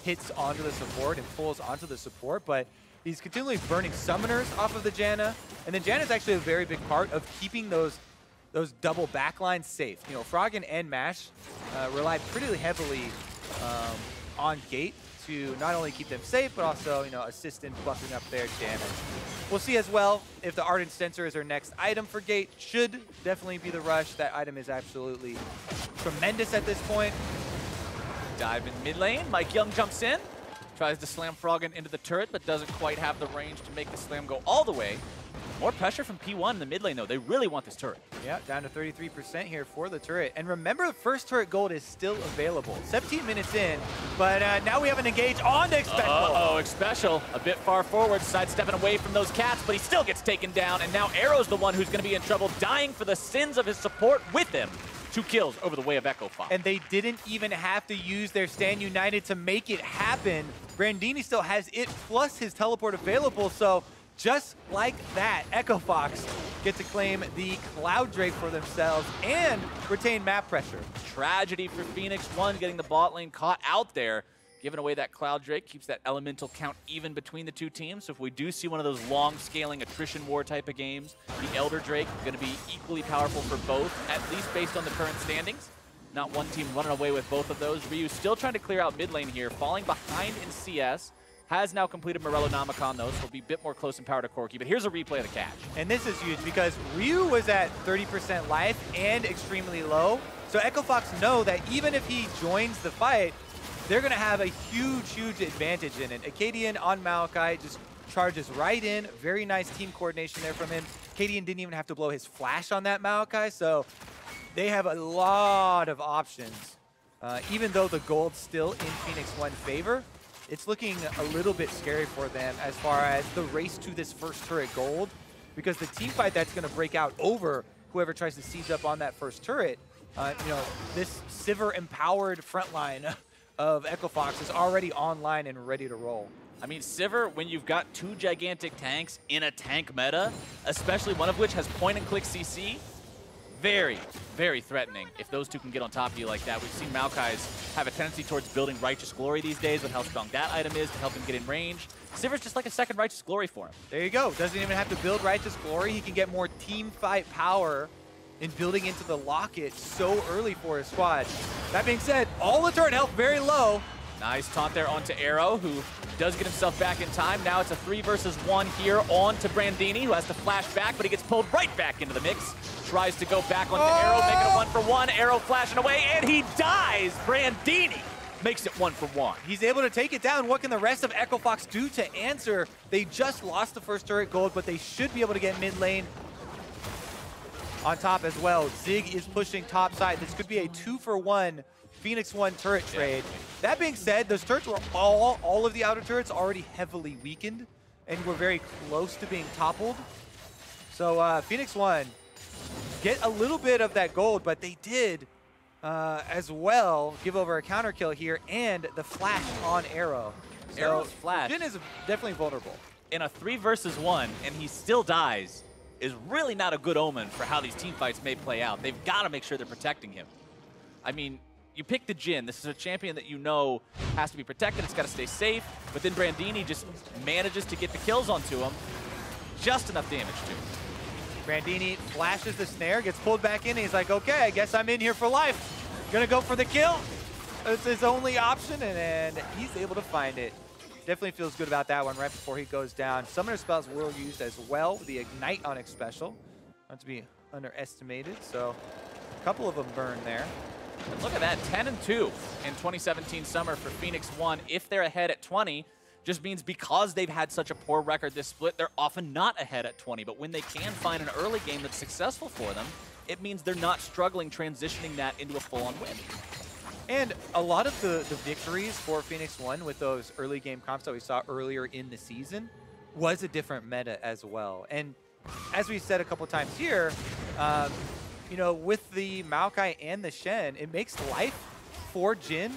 hits onto the support and pulls onto the support, but he's continually burning summoners off of the Janna. And then Janna's actually a very big part of keeping those double backlines safe. You know, Froggen and Mash relied pretty heavily on Gate to not only keep them safe, but also, you know, assist in buffing up their damage. We'll see as well if the Ardent Censer is our next item for Gate. Should definitely be the Rush. That item is absolutely tremendous at this point. Dive in mid lane, MikeYeung jumps in, tries to slam Froggen into the turret, but doesn't quite have the range to make the slam go all the way. More pressure from P1 in the mid lane, though. They really want this turret. Yeah, down to 33% here for the turret. And remember, the first turret gold is still available. 17 minutes in, but now we have an engage on the Xpecial. Uh-oh, Xpecial a bit far forward, sidestepping away from those cats, but he still gets taken down, and now Arrow's the one who's going to be in trouble, dying for the sins of his support with him. 2 kills over the way of Echo Fox. And they didn't even have to use their Stand United to make it happen. Brandini still has it plus his teleport available, so just like that, Echo Fox get to claim the Cloud Drake for themselves and retain map pressure. Tragedy for Phoenix1 getting the bot lane caught out there. Giving away that Cloud Drake keeps that elemental count even between the two teams. So if we do see one of those long scaling attrition war type of games, the Elder Drake is going to be equally powerful for both, at least based on the current standings. Not one team running away with both of those. Ryu still trying to clear out mid lane here, falling behind in CS. Has now completed Morello Namicon, though, so will be a bit more close in power to Corki. But here's a replay of the catch. And this is huge because Ryu was at 30% life and extremely low. So Echo Fox know that even if he joins the fight, they're going to have a huge, huge advantage in it. Akaadian on Maokai just charges right in. Very nice team coordination there from him. Akaadian didn't even have to blow his flash on that Maokai, so they have a lot of options. Even though the gold's still in Phoenix1 favor, it's looking a little bit scary for them as far as the race to this first turret gold, because the team fight that's going to break out over whoever tries to siege up on that first turret, you know, this Sivir empowered front line of Echo Fox is already online and ready to roll. I mean, Sivir, when you've got 2 gigantic tanks in a tank meta, especially one of which has point-and-click CC, very, very threatening if those two can get on top of you like that. We've seen Maokai's have a tendency towards building Righteous Glory these days with how strong that item is to help him get in range. Sivir's just like a second Righteous Glory for him. There you go. Doesn't even have to build Righteous Glory. He can get more team fight power in building into the locket so early for his squad. That being said, all the turret health very low. Nice taunt there onto Arrow, who does get himself back in time. Now it's a 3 versus 1 here on to Brandini, who has to flash back, but he gets pulled right back into the mix. Tries to go back onto Arrow, making a 1-for-1. Arrow flashing away, and he dies. Brandini makes it 1-for-1. He's able to take it down. What can the rest of Echo Fox do to answer? They just lost the first turret gold, but they should be able to get mid lane on top as well. Zig is pushing top side. This could be a 2-for-1 Phoenix1 turret trade. That being said, those turrets were all of the outer turrets already heavily weakened and were very close to being toppled. So Phoenix1 get a little bit of that gold, but they did as well give over a counter kill here and the flash on Arrow. So Arrow's flash. Jhin is definitely vulnerable. In a 3 versus 1, and he still dies, is really not a good omen for how these team fights may play out. They've got to make sure they're protecting him. I mean, you pick the Jhin. This is a champion that you know has to be protected. It's got to stay safe. But then Brandini just manages to get the kills onto him. Just enough damage to him. Brandini flashes the snare, gets pulled back in, and he's like, okay, I guess I'm in here for life. Gonna go for the kill. It's his only option, and he's able to find it. Definitely feels good about that one right before he goes down. Summoner spells were used as well. The Ignite on Xpecial. Not to be underestimated, so a couple of them burn there. But look at that, 10-2 in 2017 summer for Phoenix1. If they're ahead at 20, just means because they've had such a poor record this split, they're often not ahead at 20. But when they can find an early game that's successful for them, it means they're not struggling transitioning that into a full-on win. And a lot of the victories for Phoenix1 with those early game comps that we saw earlier in the season was a different meta as well. And as we said a couple times here, you know, with the Maokai and the Shen, it makes life for Jhin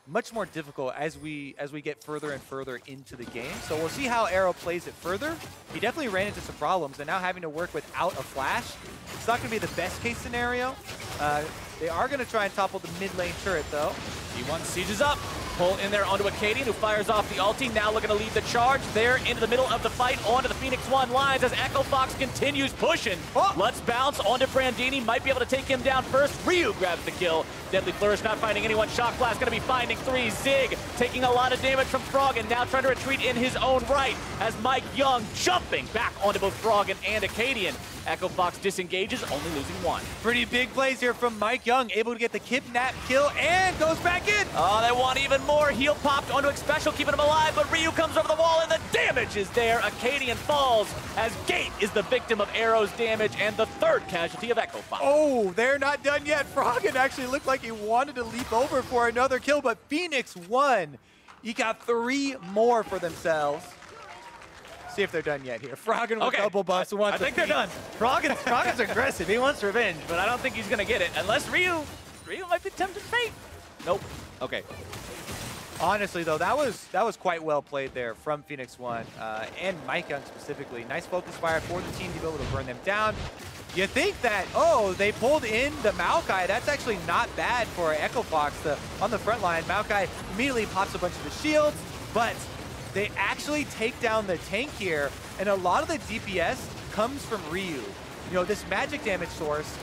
much more difficult as we get further and further into the game. So we'll see how Arrow plays it further. He definitely ran into some problems, and now having to work without a flash, it's not going to be the best case scenario. They are going to try and topple the mid lane turret, though. T1 sieges up. Pull in there onto Akaadian, who fires off the ulti. Now looking to lead the charge there into the middle of the fight onto the Phoenix1 lines as Echo Fox continues pushing. Let's bounce onto Brandini. Might be able to take him down first. Ryu grabs the kill. Deadly Flourish not finding anyone. Shock Blast going to be finding 3. Zig taking a lot of damage from Froggen. Now trying to retreat in his own right as MikeYeung jumping back onto both Froggen and Akaadian. Echo Fox disengages, only losing 1. Pretty big plays here from MikeYeung, able to get the kidnap kill and goes back in. Oh, they want even more. Heal popped onto Xpecial, keeping him alive, but Ryu comes over the wall and the damage is there. Akaadian falls as Gate is the victim of Arrow's damage and the 3rd casualty of Echo Fox. Oh, they're not done yet. Froggen actually looked like he wanted to leap over for another kill, but Phoenix1, he got 3 more for themselves. See if they're done yet here. Froggen with double buffs. I think they're done. Froggen's aggressive. He wants revenge, but I don't think he's going to get it unless Ryu might be tempted fate. Nope. Okay. Honestly, though, that was quite well played there from Phoenix1 and MikeYeung specifically. Nice focus fire for the team to be able to burn them down. You think that, oh, they pulled in the Maokai. That's actually not bad for Echo Fox on the front line. Maokai immediately pops a bunch of the shields, but they actually take down the tank here, and a lot of the DPS comes from Ryu. You know, this magic damage source,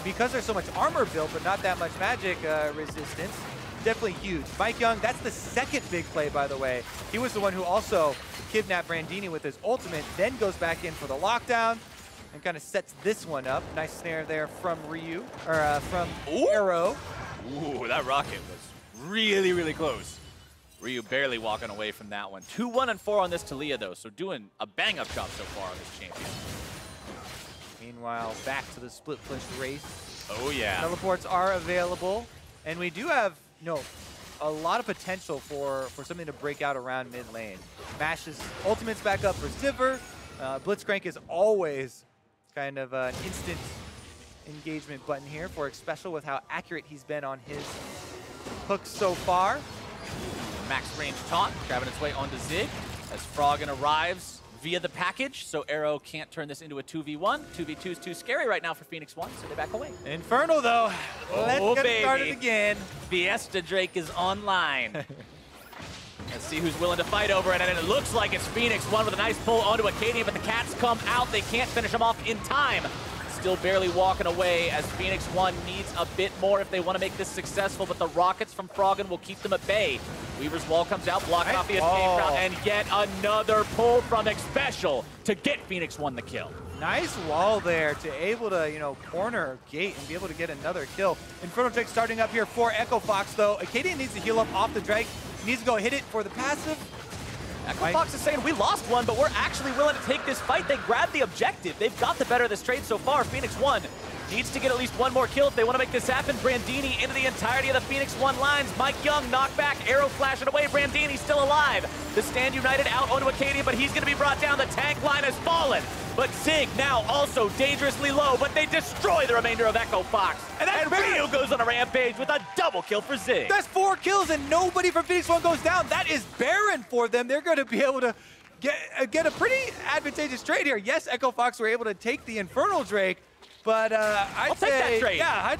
because there's so much armor built, but not that much magic resistance, definitely huge. MikeYeung, that's the 2nd big play, by the way. He was the one who also kidnapped Brandini with his ultimate, then goes back in for the lockdown, and kind of sets this one up. Nice snare there from Ryu, or from Arrow. Ooh, that rocket was really, really close. Ryu barely walking away from that one. 2-1-4 on this Taliyah, though, so doing a bang-up job so far on this champion. Meanwhile, back to the split push race. Oh, yeah. Teleports are available, and we do have, you know, a lot of potential for something to break out around mid lane. Mash's ultimate's back up for Sivir. Blitzcrank is always kind of an instant engagement button here for Xpecial with how accurate he's been on his hooks so far. Max range taunt, grabbing its way onto Zig as Froggen arrives via the package, so Arrow can't turn this into a 2v1. 2v2 is too scary right now for Phoenix1, so they back away. Infernal, though. Let's get started again. Fiesta Drake is online. Let's see who's willing to fight over it, and it looks like it's Phoenix1 with a nice pull onto Akaadian, but the cats come out. They can't finish him off in time. still barely walking away as Phoenix1 needs a bit more if they want to make this successful, but the rockets from Froggen will keep them at bay. Weaver's wall comes out, blocking off the escape route, and yet another pull from Xpecial to get Phoenix1 the kill. Nice wall there to able to, you know, corner Gate and be able to get another kill. Inferno Drake starting up here for Echo Fox, though. Akaadian needs to heal up off the Drake. He needs to go hit it for the passive. Echo Fox is saying, we lost one, but we're actually willing to take this fight. They grabbed the objective. They've got the better of this trade so far. Phoenix1 needs to get at least one more kill if they want to make this happen. Brandini into the entirety of the Phoenix1 lines. MikeYeung knockback, arrow flashing away. Brandini still alive. The stand united out onto Akaadian, but he's going to be brought down. The tank line has fallen. But Zig now also dangerously low, but they destroy the remainder of Echo Fox. And Ryu goes on a rampage with a double kill for Zig. That's 4 kills and nobody from Phoenix1 goes down. That is barren for them. They're going to be able to get a pretty advantageous trade here. Yes, Echo Fox were able to take the Infernal Drake, but I'd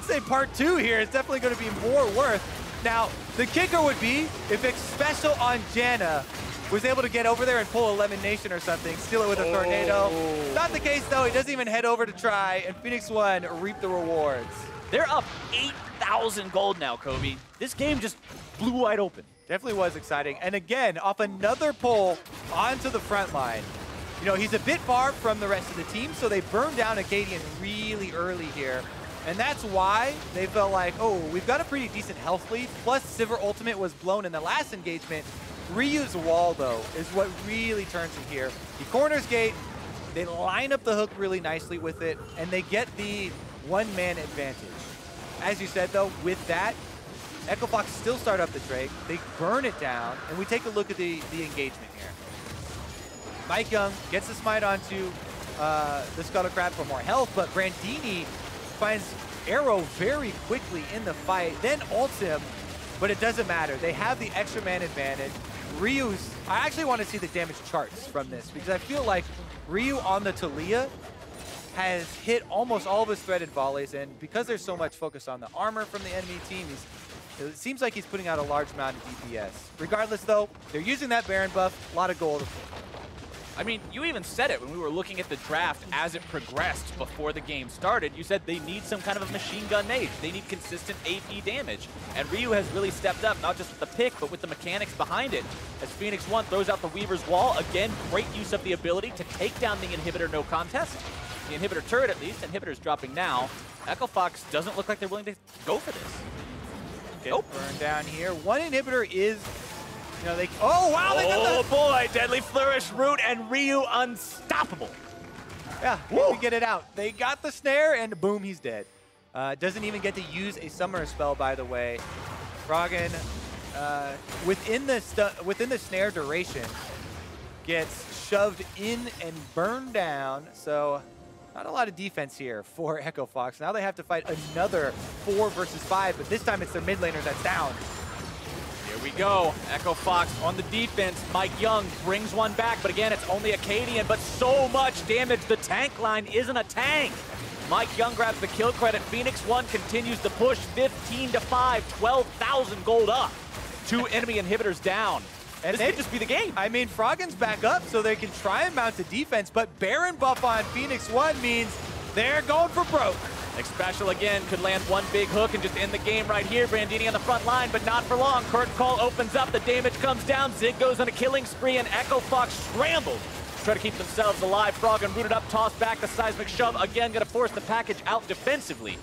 say part 2 here is definitely going to be more worth. Now, the kicker would be if Xpecial on Janna was able to get over there and pull Elimination or something, steal it with a tornado. Not the case, though. He doesn't even head over to try, and Phoenix1 reap the rewards. They're up 8,000 gold now, Kobe. This game just blew wide open. Definitely was exciting. And again, off another pull onto the front line. You know, he's a bit far from the rest of the team, so they burned down Akaadian really early here. And that's why they felt like, oh, we've got a pretty decent health lead, plus Sivir ultimate was blown in the last engagement. Ryu's wall, though, is what really turns it here. He corners Gate, they line up the hook really nicely with it, and they get the one-man advantage. As you said, though, with that, Echo Fox still start up the Drake, they burn it down, and we take a look at the engagement here. MikeYeung gets the smite onto the Scuttle Crab for more health, but Brandini finds Arrow very quickly in the fight, then ults him, but it doesn't matter. They have the extra man advantage. Ryu's, I actually want to see the damage charts from this because I feel like Ryu on the Taliyah has hit almost all of his threaded volleys, and because there's so much focus on the armor from the enemy team, it seems like he's putting out a large amount of DPS. Regardless, though, they're using that Baron buff, a lot of gold. I mean, you even said it when we were looking at the draft as it progressed before the game started. You said they need some kind of a machine gun nade. They need consistent AP damage. And Ryu has really stepped up, not just with the pick, but with the mechanics behind it. As Phoenix1 throws out the Weaver's wall, again, great use of the ability to take down the inhibitor no contest. The inhibitor turret, at least. Inhibitor's dropping now. Echo Fox doesn't look like they're willing to go for this. Get burned down here. One inhibitor is... You know, oh, wow! They got the... boy, Deadly Flourish, Root, and Ryu unstoppable. Yeah, they get it out. They got the snare, and boom, he's dead. Doesn't even get to use a summoner spell, by the way. Froggen, within the snare duration, gets shoved in and burned down. So, not a lot of defense here for Echo Fox. Now they have to fight another 4 versus 5, but this time it's their mid laner that's down. Here we go. Echo Fox on the defense. MikeYeung brings one back, but again, it's only Akaadian, but so much damage. The tank line isn't a tank. MikeYeung grabs the kill credit. Phoenix1 continues to push 15-5, 12,000 gold up. 2 enemy inhibitors down. And this may just be the game. I mean, Froggen's back up so they can try and mount the defense, but Baron buff on Phoenix1 means they're going for broke. Xpecial again could land one big hook and just end the game right here. Brandini on the front line, but not for long. Curtain Call opens up, the damage comes down. Zig goes on a killing spree, and Echo Fox scrambles to try to keep themselves alive. Froggen rooted up, tossed back, the seismic shove. Again, gonna force the package out defensively.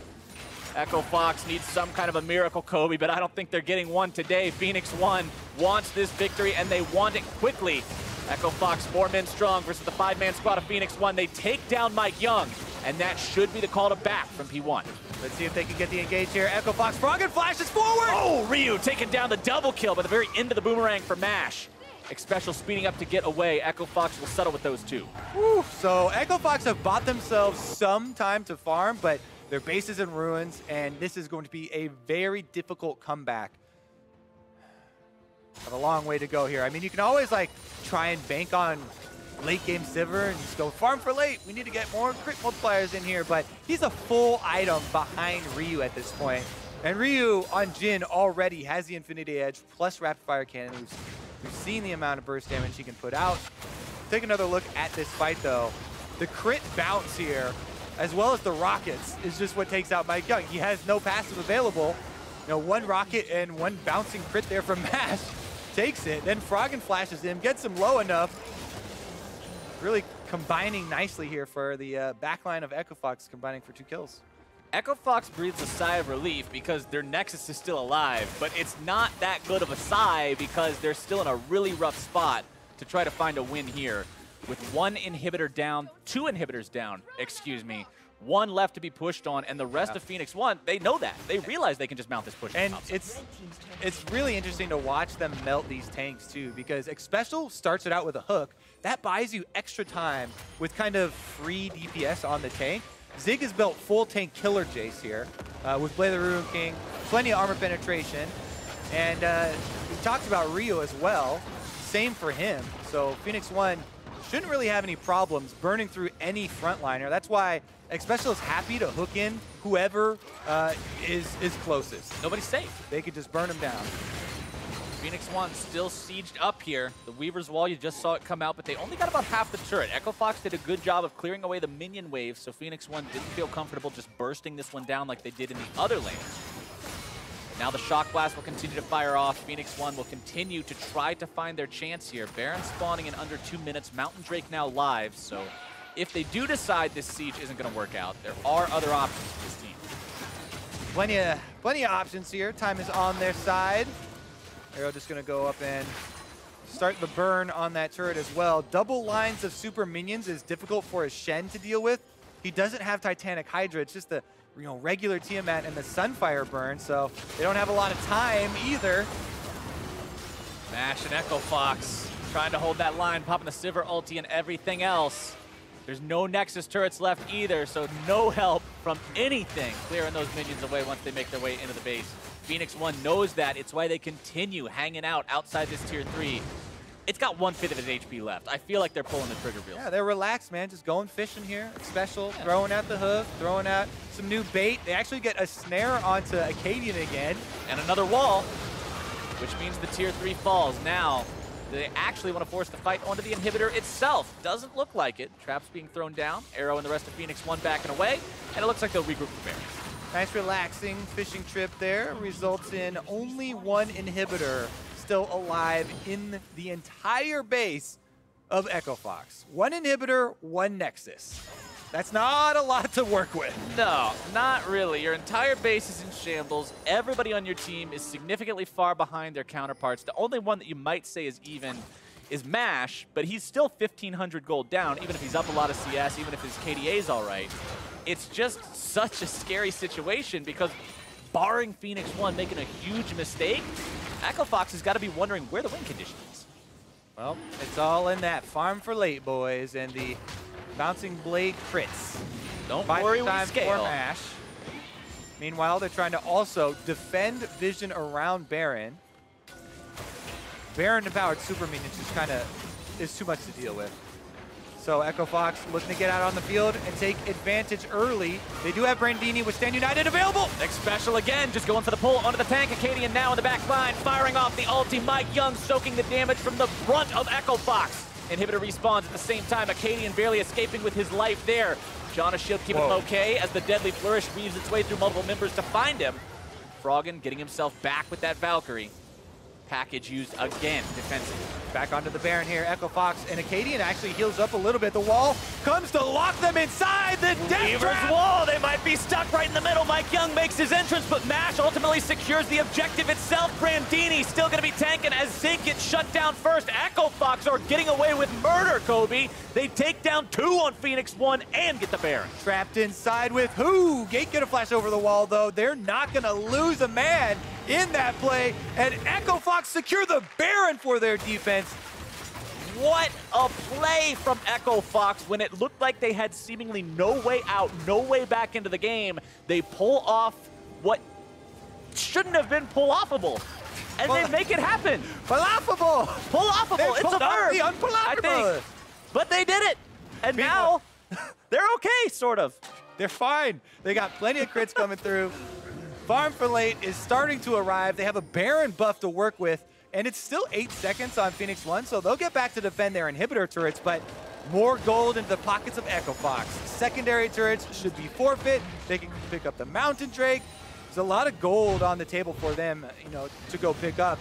Echo Fox needs some kind of a miracle, Kobe, but I don't think they're getting one today. Phoenix1 wants this victory, and they want it quickly. Echo Fox 4 men strong versus the 5-man squad of Phoenix1. They take down MikeYeung, and that should be the call to back from P1. Let's see if they can get the engage here. Echo Fox, Froggen flashes forward! Oh, Ryu taking down the double kill by the very end of the boomerang for Mash. Xpecial speeding up to get away. Echo Fox will settle with those 2. Woo. So Echo Fox have bought themselves some time to farm, but their base is in ruins, and this is going to be a very difficult comeback. Have a long way to go here. I mean, you can always like try and bank on late game Sivir and just go farm for late. We need to get more crit multipliers in here, but he's a full item behind Ryu at this point. And Ryu on Jhin already has the Infinity Edge plus Rapid Fire Cannon. We've seen the amount of burst damage he can put out. Take another look at this fight though. The crit bounce here as well as the rockets, is just what takes out MikeYeung. He has no passive available. You know, one rocket and one bouncing crit there from Mash takes it. Then Froggen flashes him, gets him low enough. Really combining nicely here for the backline of EchoFox, combining for 2 kills. EchoFox breathes a sigh of relief because their Nexus is still alive, but it's not that good of a sigh because they're still in a really rough spot to try to find a win here. With 1 inhibitor down, 2 inhibitors down, excuse me, 1 left to be pushed on, and the rest of Phoenix1, they know that. They realize they can just mount this push. And it's really interesting to watch them melt these tanks too, because Xpecial starts it out with a hook. That buys you extra time with kind of free DPS on the tank. Zig has built full tank killer Jayce here with Blade of the Ruin King, plenty of armor penetration, and we talked about Rio as well. Same for him. So Phoenix1 shouldn't really have any problems burning through any frontliner. That's why Xpecial is happy to hook in whoever is closest. Nobody's safe. They could just burn him down. Phoenix1 still sieged up here. The Weaver's Wall, you just saw it come out, but they only got about half the turret. EchoFox did a good job of clearing away the minion wave, so Phoenix1 didn't feel comfortable just bursting this one down like they did in the other lane. Now the Shock Blast will continue to fire off. Phoenix1 will continue to try to find their chance here. Baron spawning in under 2 minutes. Mountain Drake now live, so if they do decide this siege isn't going to work out, there are other options for this team. Plenty of options here. Time is on their side. Arrow just going to go up and start the burn on that turret as well. Double lines of super minions is difficult for a Shen to deal with. He doesn't have Titanic Hydra. It's just the regular Tiamat and the Sunfire burn, so they don't have a lot of time either. Mash and EchoFox trying to hold that line, popping the Sivir ulti and everything else. There's no Nexus turrets left either, so no help from anything clearing those minions away once they make their way into the base. Phoenix1 knows that. It's why they continue hanging out outside this tier 3. It's got 1/5 of its HP left. I feel like they're pulling the trigger real. Yeah, they're relaxed, man. Just going fishing here. Xpecial, throwing out the hook, throwing out some new bait. They actually get a snare onto Akaadian again. And another wall, which means the tier 3 falls. Now, they actually want to force the fight onto the inhibitor itself. Doesn't look like it. Traps being thrown down. Arrow and the rest of Phoenix1 backing away. And it looks like they'll regroup the Baron. Nice relaxing fishing trip there. Results in only 1 inhibitor still alive in the entire base of EchoFox. 1 inhibitor, 1 Nexus. That's not a lot to work with. No, not really. Your entire base is in shambles. Everybody on your team is significantly far behind their counterparts. The only one that you might say is even is Mash, but he's still 1,500 gold down, even if he's up a lot of CS, even if his KDA is all right. It's just such a scary situation because barring Phoenix1 making a huge mistake, EchoFox has got to be wondering where the win condition is. Well, it's all in that farm for late, boys, and the bouncing blade crits. Don't worry, we time scale. for Mash. Meanwhile, they're trying to also defend vision around Baron. Baron-empowered super minions just kind of is too much to deal with. So EchoFox looking to get out on the field and take advantage early. They do have Brandini with Stand United available. Xpecial again, just going for the pull onto the tank. Akaadian now in the back line, firing off the ulti. MikeYeung soaking the damage from the brunt of EchoFox. Inhibitor respawns at the same time. Akaadian barely escaping with his life there. Janna shield keeping him okay as the deadly flourish weaves its way through multiple members to find him. Froggen getting himself back with that Valkyrie. Package used again defensively. Back onto the Baron here. EchoFox and Akaadian actually heals up a little bit. The wall comes to lock them inside the death trap. Wall. They might be stuck right in the middle. MikeYeung makes his entrance, but Mash ultimately secures the objective itself. Brandini still going to be tanking as Zig gets shut down first. EchoFox are getting away with murder, Kobe. They take down 2 on Phoenix1 and get the Baron. Trapped inside with who? Gate gonna flash over the wall though. They're not gonna lose a man in that play. And EchoFox secure the Baron for their defense. What a play from EchoFox when it looked like they had seemingly no way out, no way back into the game. They pull off what shouldn't have been pull-offable. And they make it happen. Pull-offable. Pull-offable. It's a verb. The unpull-offable. I think. But they did it. And now they're okay, sort of. They're fine. They got plenty of crits coming through. Farm for late is starting to arrive. They have a Baron buff to work with, and it's still 8 seconds on Phoenix1, so they'll get back to defend their inhibitor turrets, but More gold into the pockets of Echo Fox. Secondary turrets should be forfeit. They can pick up the Mountain Drake. There's a lot of gold on the table for them, you know, to go pick up.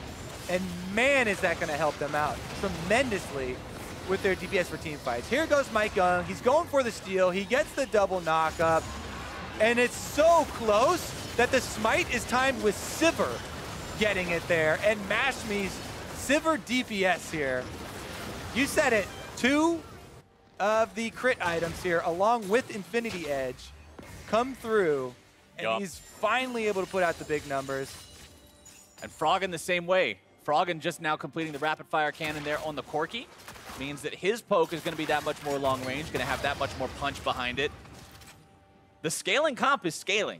And man, is that going to help them out tremendously with their DPS for team fights. Here goes MikeYeung. He's going for the steal. He gets the double knock up. And it's so close that the smite is timed with Sivir getting it there. And MashMe's Sivir DPS here. You said it. 2 of the crit items here, along with Infinity Edge, come through. And he's finally able to put out the big numbers. And Froggen the same way. Froggen just now completing the rapid fire cannon there on the Corki. Means that his poke is going to be that much more long range, going to have that much more punch behind it. The scaling comp is scaling.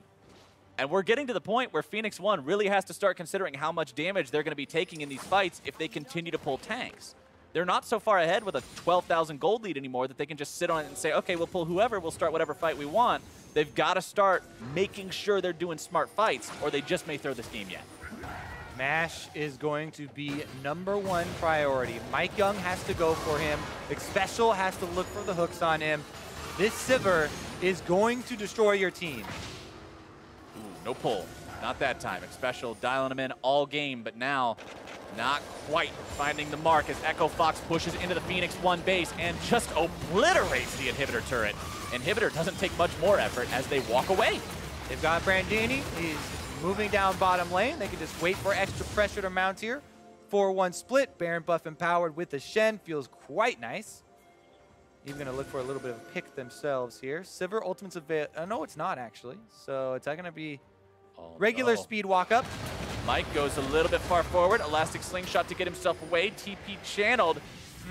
And we're getting to the point where Phoenix1 really has to start considering how much damage they're going to be taking in these fights if they continue to pull tanks. They're not so far ahead with a 12,000 gold lead anymore that they can just sit on it and say, okay, we'll pull whoever, we'll start whatever fight we want. They've got to start making sure they're doing smart fights, or they just may throw this game yet. Mash is going to be #1 priority. MikeYeung has to go for him. Xpecial has to look for the hooks on him. This Sivir is going to destroy your team. Ooh, no pull. Not that time. Xpecial dialing him in all game, but now not quite finding the mark as Echo Fox pushes into the Phoenix1 base and just obliterates the inhibitor turret. Inhibitor doesn't take much more effort as they walk away. They've got Brandini. He's moving down bottom lane. They can just wait for extra pressure to mount here. 4-1 split. Baron buff empowered with the Shen. Feels quite nice. Even going to look for a little bit of a pick themselves here. Sivir ultimate's avail. No, it's not actually. So it's not going to be regular speed walk up. Mike goes a little bit far forward. Elastic slingshot to get himself away. TP channeled.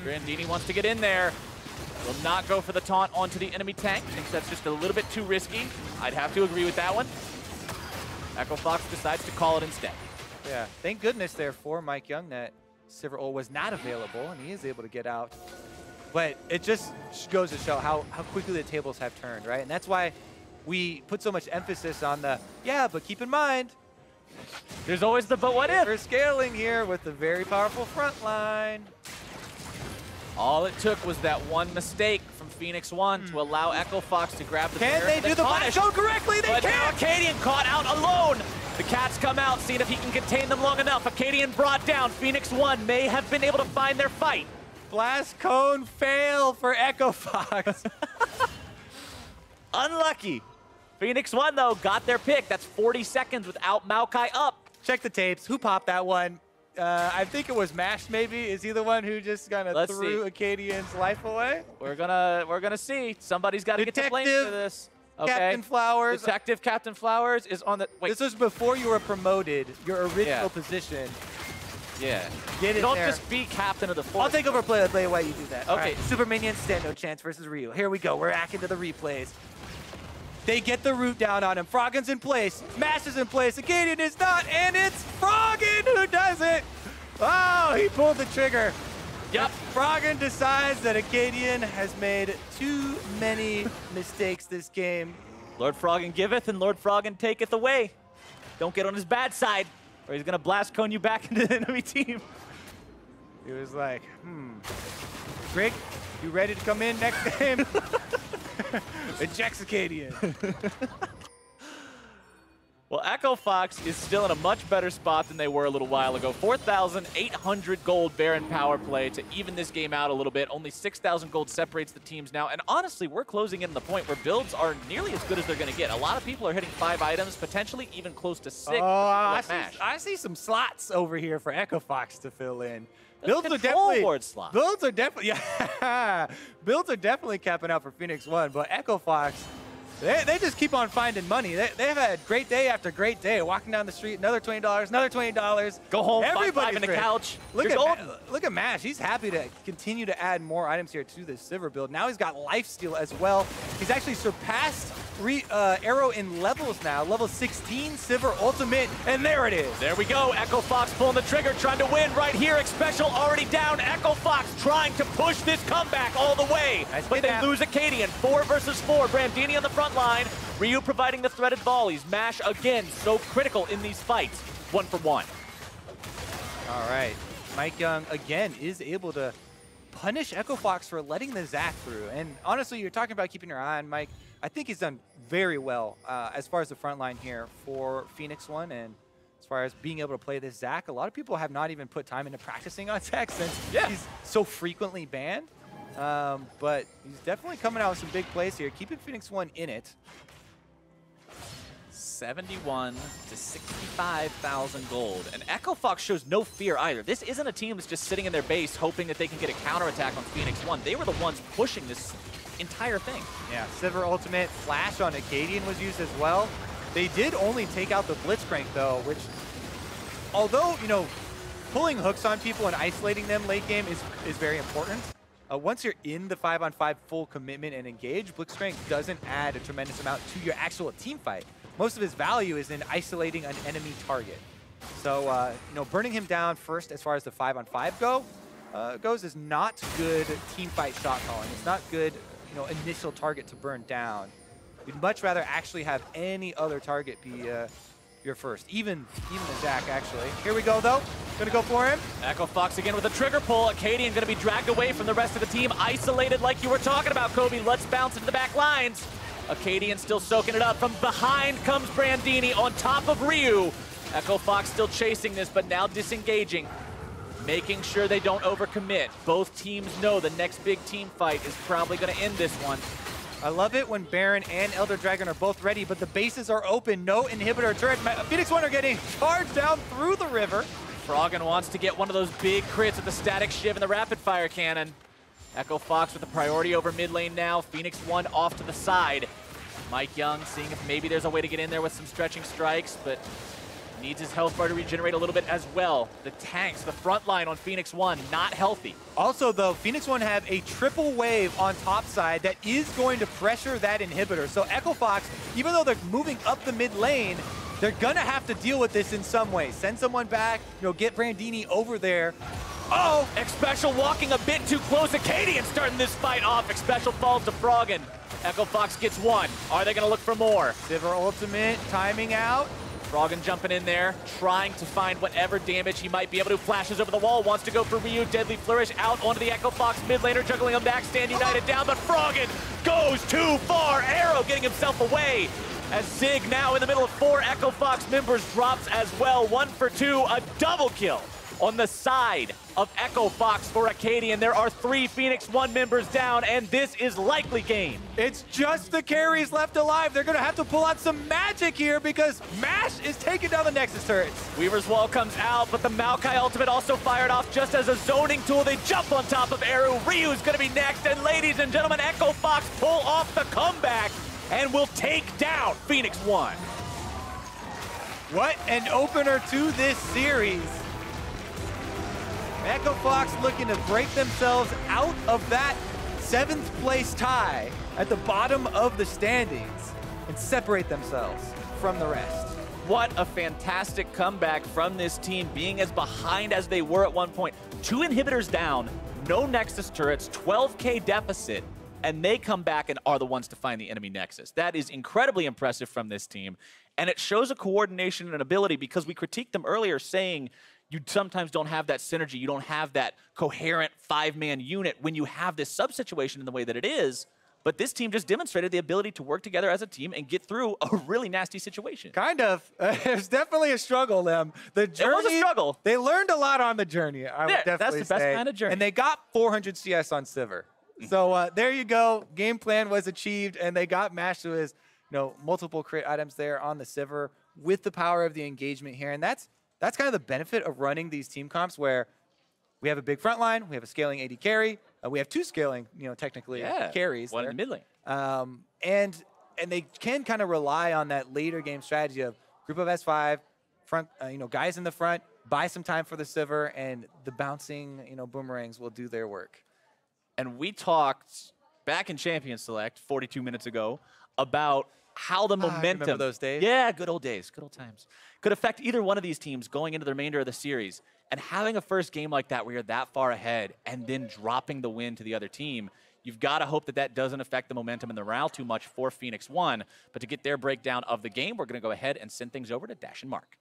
Brandini wants to get in there. Will not go for the taunt onto the enemy tank. Thinks that's just a little bit too risky. I'd have to agree with that one. Echo Fox decides to call it instead. Yeah, thank goodness there for MikeYeung that Sivir ult was not available and he is able to get out. But it just goes to show how quickly the tables have turned, right? And that's why we put so much emphasis on the, yeah, but keep in mind, there's always the but what if. We're scaling here with the very powerful front line. All it took was that one mistake from Phoenix1 to allow Echo Fox to grab the Can they do the blast code correctly? They can! But now Akaadian caught out alone! The Cats come out, seeing if he can contain them long enough. Akaadian brought down. Phoenix1 may have been able to find their fight. Blast cone fail for Echo Fox. Unlucky. Phoenix1, though, got their pick. That's 40 seconds without Maokai up. Check the tapes. Who popped that one? I think it was Mash, maybe. Is he the one who just kind of threw Akaadian's life away? We're gonna see. Somebody's got to get the blame for this. Okay. Captain Flowers. Detective Captain Flowers is on the. Wait. This was before you were promoted. Your original position. Yeah. Get it Don't there. just be captain of the force. I'll take over play while you do that. Okay. All right. Super Minions stand no chance versus Ryu. Here we go. We're hacking to the replays. They get the root down on him. Froggen's in place. Mash is in place. Akaadian is not, and it's Froggen who does it. Oh, he pulled the trigger. Yep. Froggen decides that Akaadian has made too many mistakes this game. Lord Froggen giveth and Lord Froggen taketh away. Don't get on his bad side, or he's gonna blast cone you back into the enemy team. He was like, Greg, you ready to come in next game? Ejects Akaadian. Well, Echo Fox is still in a much better spot than they were a little while ago. 4,800 gold Baron power play to even this game out a little bit. Only 6,000 gold separates the teams now. And honestly, we're closing in on the point where builds are nearly as good as they're going to get. A lot of people are hitting 5 items, potentially even close to 6. I see some slots over here for Echo Fox to fill in. Builds are definitely capping out for Phoenix1, but Echo Fox, they just keep on finding money. They've had great day after great day. Walking down the street, another $20, another $20. Go home, everybody's in the couch. Look at Mash. He's happy to continue to add more items here to this Sivir build. Now he's got lifesteal as well. He's actually surpassed Arrow in levels now. Level 16 Sivir ultimate, and there it is. There we go. Echo Fox pulling the trigger, trying to win right here. Xpecial already down. Echo Fox trying to push this comeback all the way. Nice but they lose Akaadian. 4 versus 4. Brandini on the front line. Ryu providing the threaded volleys. Mash again, so critical in these fights. 1 for 1. All right. MikeYeung again is able to punish Echo Fox for letting the Zac through. And honestly, you're talking about keeping your eye on Mike. I think he's done very well as far as the front line here for Phoenix1. And as far as being able to play this Zac, a lot of people have not even put time into practicing on Zac since he's so frequently banned. But he's definitely coming out with some big plays here, keeping Phoenix1 in it. 71 to 65,000 gold. And Echo Fox shows no fear either. This isn't a team that's just sitting in their base hoping that they can get a counterattack on Phoenix1. They were the ones pushing this entire thing. Yeah, Sivir ultimate flash on Akaadian was used as well. They did only take out the Blitzcrank though, which, although, you know, pulling hooks on people and isolating them late game is very important. Once you're in the 5-on-5 full commitment and engage, Blitzcrank doesn't add a tremendous amount to your actual team fight. Most of his value is in isolating an enemy target. So, you know, burning him down first as far as the 5-on-5 goes is not good team fight shot calling. It's not good, you know, initial target to burn down. We'd much rather actually have any other target be your first, even the Zac, actually. Here we go, though. Gonna go for him. Echo Fox again with a trigger pull. Akaadian gonna be dragged away from the rest of the team, isolated like you were talking about, Kobe. Let's bounce into the back lines. Akaadian still soaking it up. From behind comes Brandini on top of Ryu. Echo Fox still chasing this, but now disengaging, making sure they don't overcommit. Both teams know the next big team fight is probably gonna end this one. I love it when Baron and Elder Dragon are both ready, but the bases are open. No inhibitor turret. Phoenix1 are getting charged down through the river. Froggen wants to get one of those big crits with the static shiv and the rapid fire cannon. Echo Fox with the priority over mid lane now. Phoenix1 off to the side. MikeYeung seeing if maybe there's a way to get in there with some stretching strikes, but needs his health bar to regenerate a little bit as well. The tanks, the front line on Phoenix1, not healthy. Also, though, Phoenix1 have a triple wave on top side that is going to pressure that inhibitor. So Echo Fox, even though they're moving up the mid lane, they're gonna have to deal with this in some way. Send someone back, you know, get Brandini over there. Oh, Xpecial walking a bit too close. Akaadian starting this fight off. Xpecial falls to Froggen. Echo Fox gets one. Are they gonna look for more? Sivir ultimate, timing out. Froggen jumping in there, trying to find whatever damage he might be able to. Flashes over the wall, wants to go for Ryu. Deadly Flourish out onto the Echo Fox mid laner, juggling him back, Stand United down, but Froggen goes too far. Arrow getting himself away. As Zig now in the middle of 4 Echo Fox members drops as well. 1 for 2, a double kill on the side of Echo Fox for Akaadian. There are 3 Phoenix1 members down, and this is likely game. It's just the carries left alive. They're going to have to pull out some magic here because MASH is taking down the Nexus turrets. Weaver's Wall comes out, but the Maokai ultimate also fired off just as a zoning tool. They jump on top of Eru. Ryu's going to be next, and ladies and gentlemen, Echo Fox pull off the comeback and will take down Phoenix1. What an opener to this series. Echo Fox looking to break themselves out of that 7th place tie at the bottom of the standings and separate themselves from the rest. What a fantastic comeback from this team, being as behind as they were at one point. 2 inhibitors down, no Nexus turrets, 12K deficit, and they come back and are the ones to find the enemy Nexus. That is incredibly impressive from this team, and it shows a coordination and ability because we critiqued them earlier saying you sometimes don't have that synergy, you don't have that coherent 5-man unit when you have this sub-situation in the way that it is, but this team just demonstrated the ability to work together as a team and get through a really nasty situation. Kind of. It's definitely a struggle, them. The journey, it was a struggle. They learned a lot on the journey, I would definitely say. That's the best kind of journey. And they got 400 CS on Sivir. So there you go. Game plan was achieved, and they got MASH to his, you know, multiple crit items there on the Sivir with the power of the engagement here. And that's kind of the benefit of running these team comps where we have a big front line, we have a scaling AD carry, we have 2 scaling, you know, technically carries. One in the mid lane. And they can kind of rely on that later game strategy of group of S5, front, you know, guys in the front, buy some time for the Sivir, and the bouncing, you know, boomerangs will do their work. And we talked back in Champion Select 42 minutes ago about how the momentum, remember those days? Yeah, good old days, good old times, could affect either one of these teams going into the remainder of the series. And having a first game like that where you're that far ahead and then dropping the win to the other team, you've got to hope that that doesn't affect the momentum and the morale too much for Phoenix1. But to get their breakdown of the game, we're going to go ahead and send things over to Dash and Mark.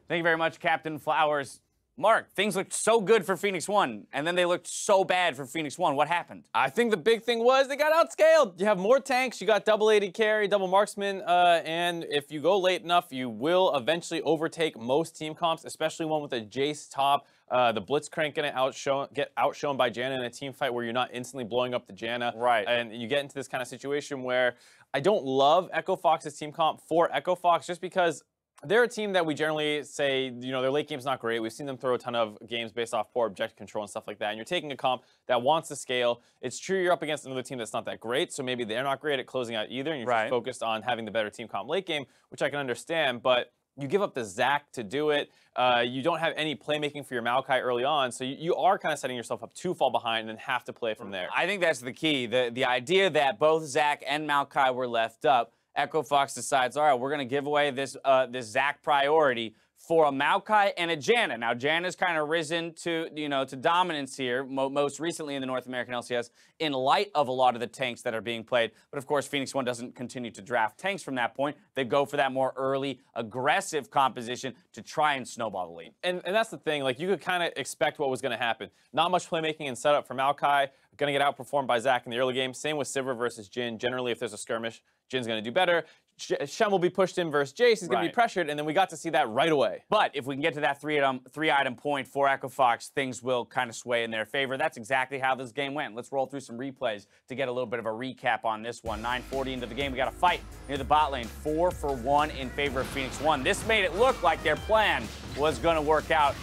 Thank you very much, Captain Flowers. Mark, things looked so good for Phoenix1, and then they looked so bad for Phoenix1. What happened? I think the big thing was they got outscaled. You have more tanks, you got double AD carry, double marksman, and if you go late enough, you will eventually overtake most team comps, especially one with a Jayce top. The Blitzcrank gonna get outshone by Janna in a team fight where you're not instantly blowing up the Janna. Right. And you get into this kind of situation where I don't love Echo Fox's team comp for Echo Fox just because they're a team that we generally say, you know, their late game's not great. We've seen them throw a ton of games based off poor objective control and stuff like that. And you're taking a comp that wants to scale. It's true you're up against another team that's not that great, so maybe they're not great at closing out either, and you're just focused on having the better team comp late game, which I can understand, but you give up the Zac to do it. You don't have any playmaking for your Maokai early on, so you are kind of setting yourself up to fall behind and then have to play from there. I think that's the key. The idea that both Zac and Maokai were left up, Echo Fox decides, all right, we're going to give away this Zac priority for a Maokai and a Janna. Now, Janna's kind of risen to, to dominance here, most recently in the North American LCS, in light of a lot of the tanks that are being played. But of course, Phoenix1 doesn't continue to draft tanks from that point. They go for that more early, aggressive composition to try and snowball the lead. And that's the thing, like, you could kind of expect what was going to happen. Not much playmaking and setup for Maokai. Going to get outperformed by Zac in the early game. Same with Sivir versus Jhin. Generally, if there's a skirmish, Jin's going to do better. Shen will be pushed in versus Jayce. He's going to be pressured, and then we got to see that right away. But if we can get to that three-item point for Echo Fox, things will kind of sway in their favor. That's exactly how this game went. Let's roll through some replays to get a little bit of a recap on this one. 9:40 into the game, we got a fight near the bot lane. 4 for 1 in favor of Phoenix1. This made it look like their plan was going to work out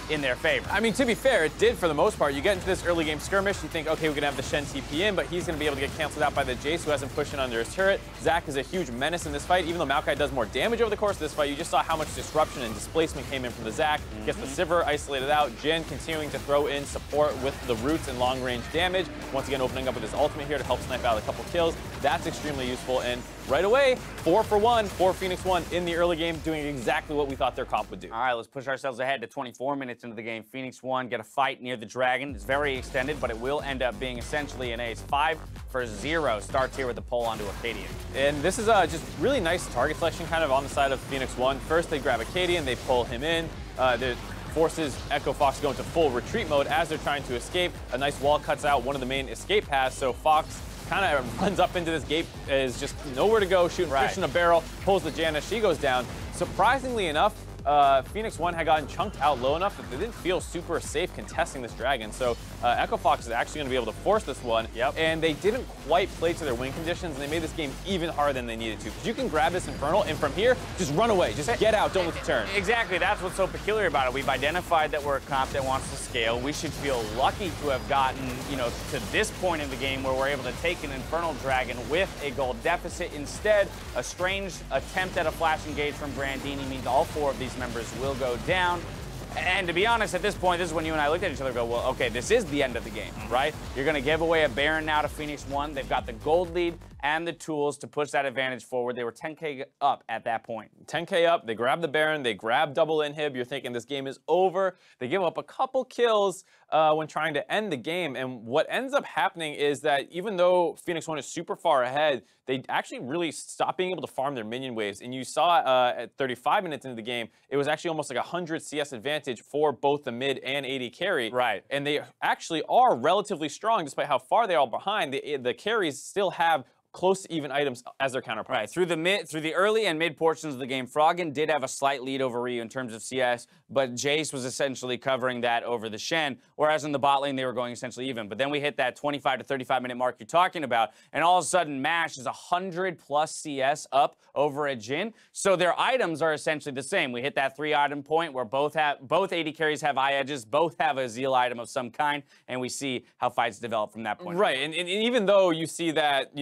in their favor. I mean, to be fair, it did for the most part. You get into this early game skirmish, you think, okay, we're gonna have the Shen TP in, but he's gonna be able to get canceled out by the Jayce, who hasn't pushed in under his turret. Zac is a huge menace in this fight. Even though Maokai does more damage over the course of this fight, you just saw how much disruption and displacement came in from the Zac. Gets the Sivir isolated out. Jhin continuing to throw in support with the roots and long-range damage. Once again, opening up with his ultimate here to help snipe out a couple kills. That's extremely useful, and right away, 4 for 1 for Phoenix1 in the early game, doing exactly what we thought their comp would do. All right, let's push ourselves ahead to 24 minutes into the game. Phoenix1 get a fight near the Dragon. It's very extended, but it will end up being essentially an ace. 5 for 0 starts here with the pull onto Akaadian. And this is just really nice target selection kind of on the side of Phoenix1. First, they grab Akaadian, they pull him in. That forces Echo Fox to go into full retreat mode as they're trying to escape. A nice wall cuts out one of the main escape paths, so Fox kind of runs up into this gate, is just nowhere to go, shooting fish in a barrel, pulls the Janna, she goes down. Surprisingly enough, Phoenix1 had gotten chunked out low enough that they didn't feel super safe contesting this Dragon. So Echo Fox is actually going to be able to force this one. And they didn't quite play to their win conditions, and they made this game even harder than they needed to. Because you can grab this Infernal, and from here, just run away. Just get out, don't look to turn. Exactly, that's what's so peculiar about it. We've identified that we're a comp that wants to scale. We should feel lucky to have gotten, to this point in the game where we're able to take an Infernal Dragon with a gold deficit. Instead, a strange attempt at a flash engage from Brandini means all 4 of these members will go down. And to be honest, at this point, this is when you and I looked at each other and go, well, okay, this is the end of the game, right? You're going to give away a Baron now to Phoenix1. They've got the gold lead and the tools to push that advantage forward. They were 10K up at that point. 10K up, they grab the Baron, they grab double inhib. You're thinking this game is over. They give up a couple kills when trying to end the game. And what ends up happening is that even though Phoenix1 is super far ahead, they actually really stopped being able to farm their minion waves. And you saw at 35 minutes into the game, it was actually almost like 100 CS advantage for both the mid and AD carry. Right. And they actually are relatively strong despite how far they are behind. The carries still have close to even items as their counterparts. Right, through the early and mid portions of the game, Froggen did have a slight lead over Ryu in terms of CS, but Jayce was essentially covering that over the Shen, whereas in the bot lane, they were going essentially even. But then we hit that 25 to 35 minute mark you're talking about, and all of a sudden, MASH is 100+ CS up over a Jhin. So their items are essentially the same. We hit that 3-item point where both AD carries have eye edges, both have a Zeal item of some kind, and we see how fights develop from that point. Right, and even though you see that,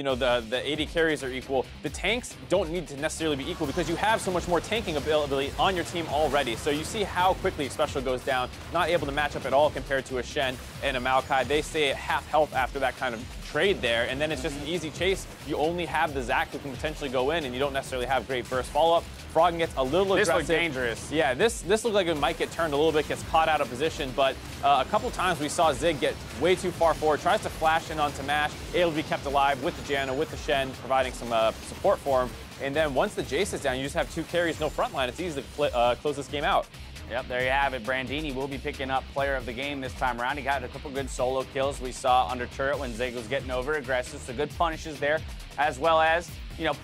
the AD carries are equal, the tanks don't need to necessarily be equal because you have so much more tanking ability on your team already. So you see how quickly Xpecial goes down, not able to match up at all compared to a Shen and a Maokai. They stay at half health after that kind of trade there, and then it's just an easy chase. You only have the Zac who can potentially go in, and you don't necessarily have great burst follow-up. Froggen gets a little aggressive. This looked dangerous. Yeah, this looked like it might get turned a little bit, gets caught out of position, but a couple times we saw Zig get way too far forward, tries to flash in onto MASH, able to be kept alive with the Janna, with the Shen, providing some support for him. And then once the Jayce is down, you just have 2 carries, no front line. It's easy to close this game out. Yep, there you have it. Brandini will be picking up player of the game this time around. He got a couple good solo kills we saw under turret when Zig was getting over aggressive. So good punishes there, as well as,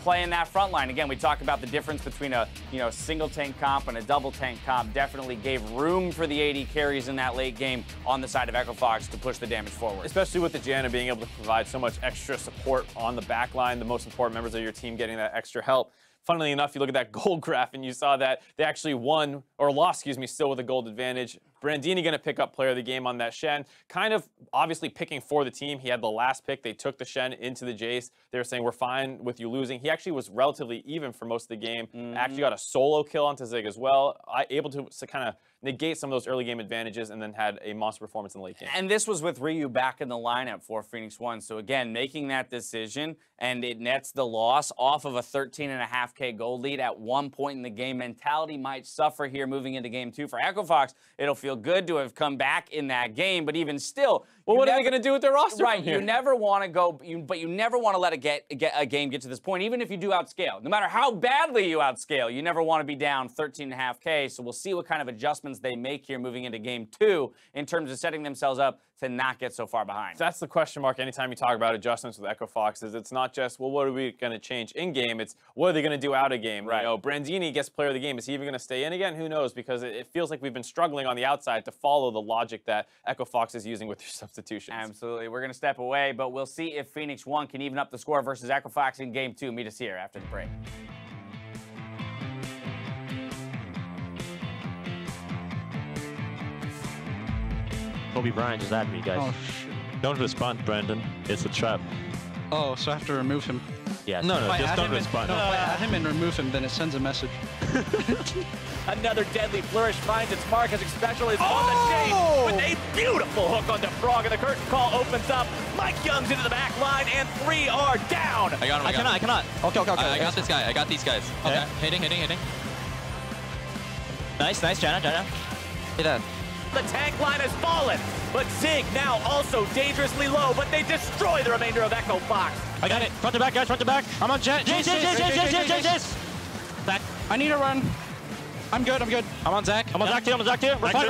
playing that front line. Again, we talked about the difference between a, single tank comp and a double tank comp. Definitely gave room for the AD carries in that late game on the side of Echo Fox to push the damage forward. Especially with the Janna being able to provide so much extra support on the back line, the most important members of your team getting that extra help. Funnily enough, you look at that gold graph and you saw that they actually won, or lost, still with a gold advantage. Brandini going to pick up player of the game on that Shen. Kind of obviously picking for the team. He had the last pick. They took the Shen into the Jayce. They were saying, we're fine with you losing. He actually was relatively even for most of the game. Actually got a solo kill onto Zig as well. Able to kind of negate some of those early game advantages and then had a monster performance in the late game. And this was with Ryu back in the lineup for Phoenix1. So again, making that decision, and it nets the loss off of a 13.5K gold lead at one point in the game. Mentality might suffer here moving into game 2 for Echo Fox. It'll feel good to have come back in that game, but even still, well, what are they going to do with their roster? Right, you never want to go, but you never want to let a game get to this point, even if you do outscale. No matter how badly you outscale, you never want to be down 13.5K. So we'll see what kind of adjustments they make here moving into game 2 in terms of setting themselves up to not get so far behind. That's the question mark anytime you talk about adjustments with Echo Fox. Is it's not just, well, what are we going to change in game? It's what are they going to do out of game? Right. Brandini gets player of the game. Is he even going to stay in again? Who knows? Because it feels like we've been struggling on the outside to follow the logic that Echo Fox is using with their substitutions. Absolutely. We're going to step away, but we'll see if Phoenix1 can even up the score versus Echo Fox in game 2. Meet us here after the break. Kobe Bryant just added me, guys. Oh, shit. Don't respond, Brandon. It's a trap. Oh, so I have to remove him. Yeah. No, just don't respond. No, if I add him and remove him, then it sends a message. Another deadly flourish finds its mark as Xpecial is on the Jayce with a beautiful hook onto Froggen. The curtain call opens up. MikeYeung's into the back line, and 3 are down. I got him. I cannot. Okay. I got this guy. I got these guys. Okay. Hitting. Nice, Janna. Hey, Dad. The tank line has fallen, but Zig now also dangerously low, but they destroy the remainder of Echo Fox. I got it. Front to back, guys. Front to back. I'm on Jayce. Back. I need a run. I'm good. I'm on Zach. I'm on Zach too. Refine.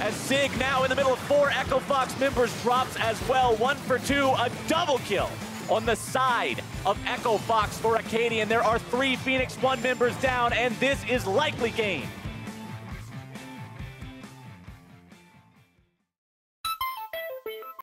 As Zig now in the middle of 4 Echo Fox members drops as well. 1 for 2, a double kill on the side of Echo Fox for Akaadian. There are 3 Phoenix1 members down, and this is likely game.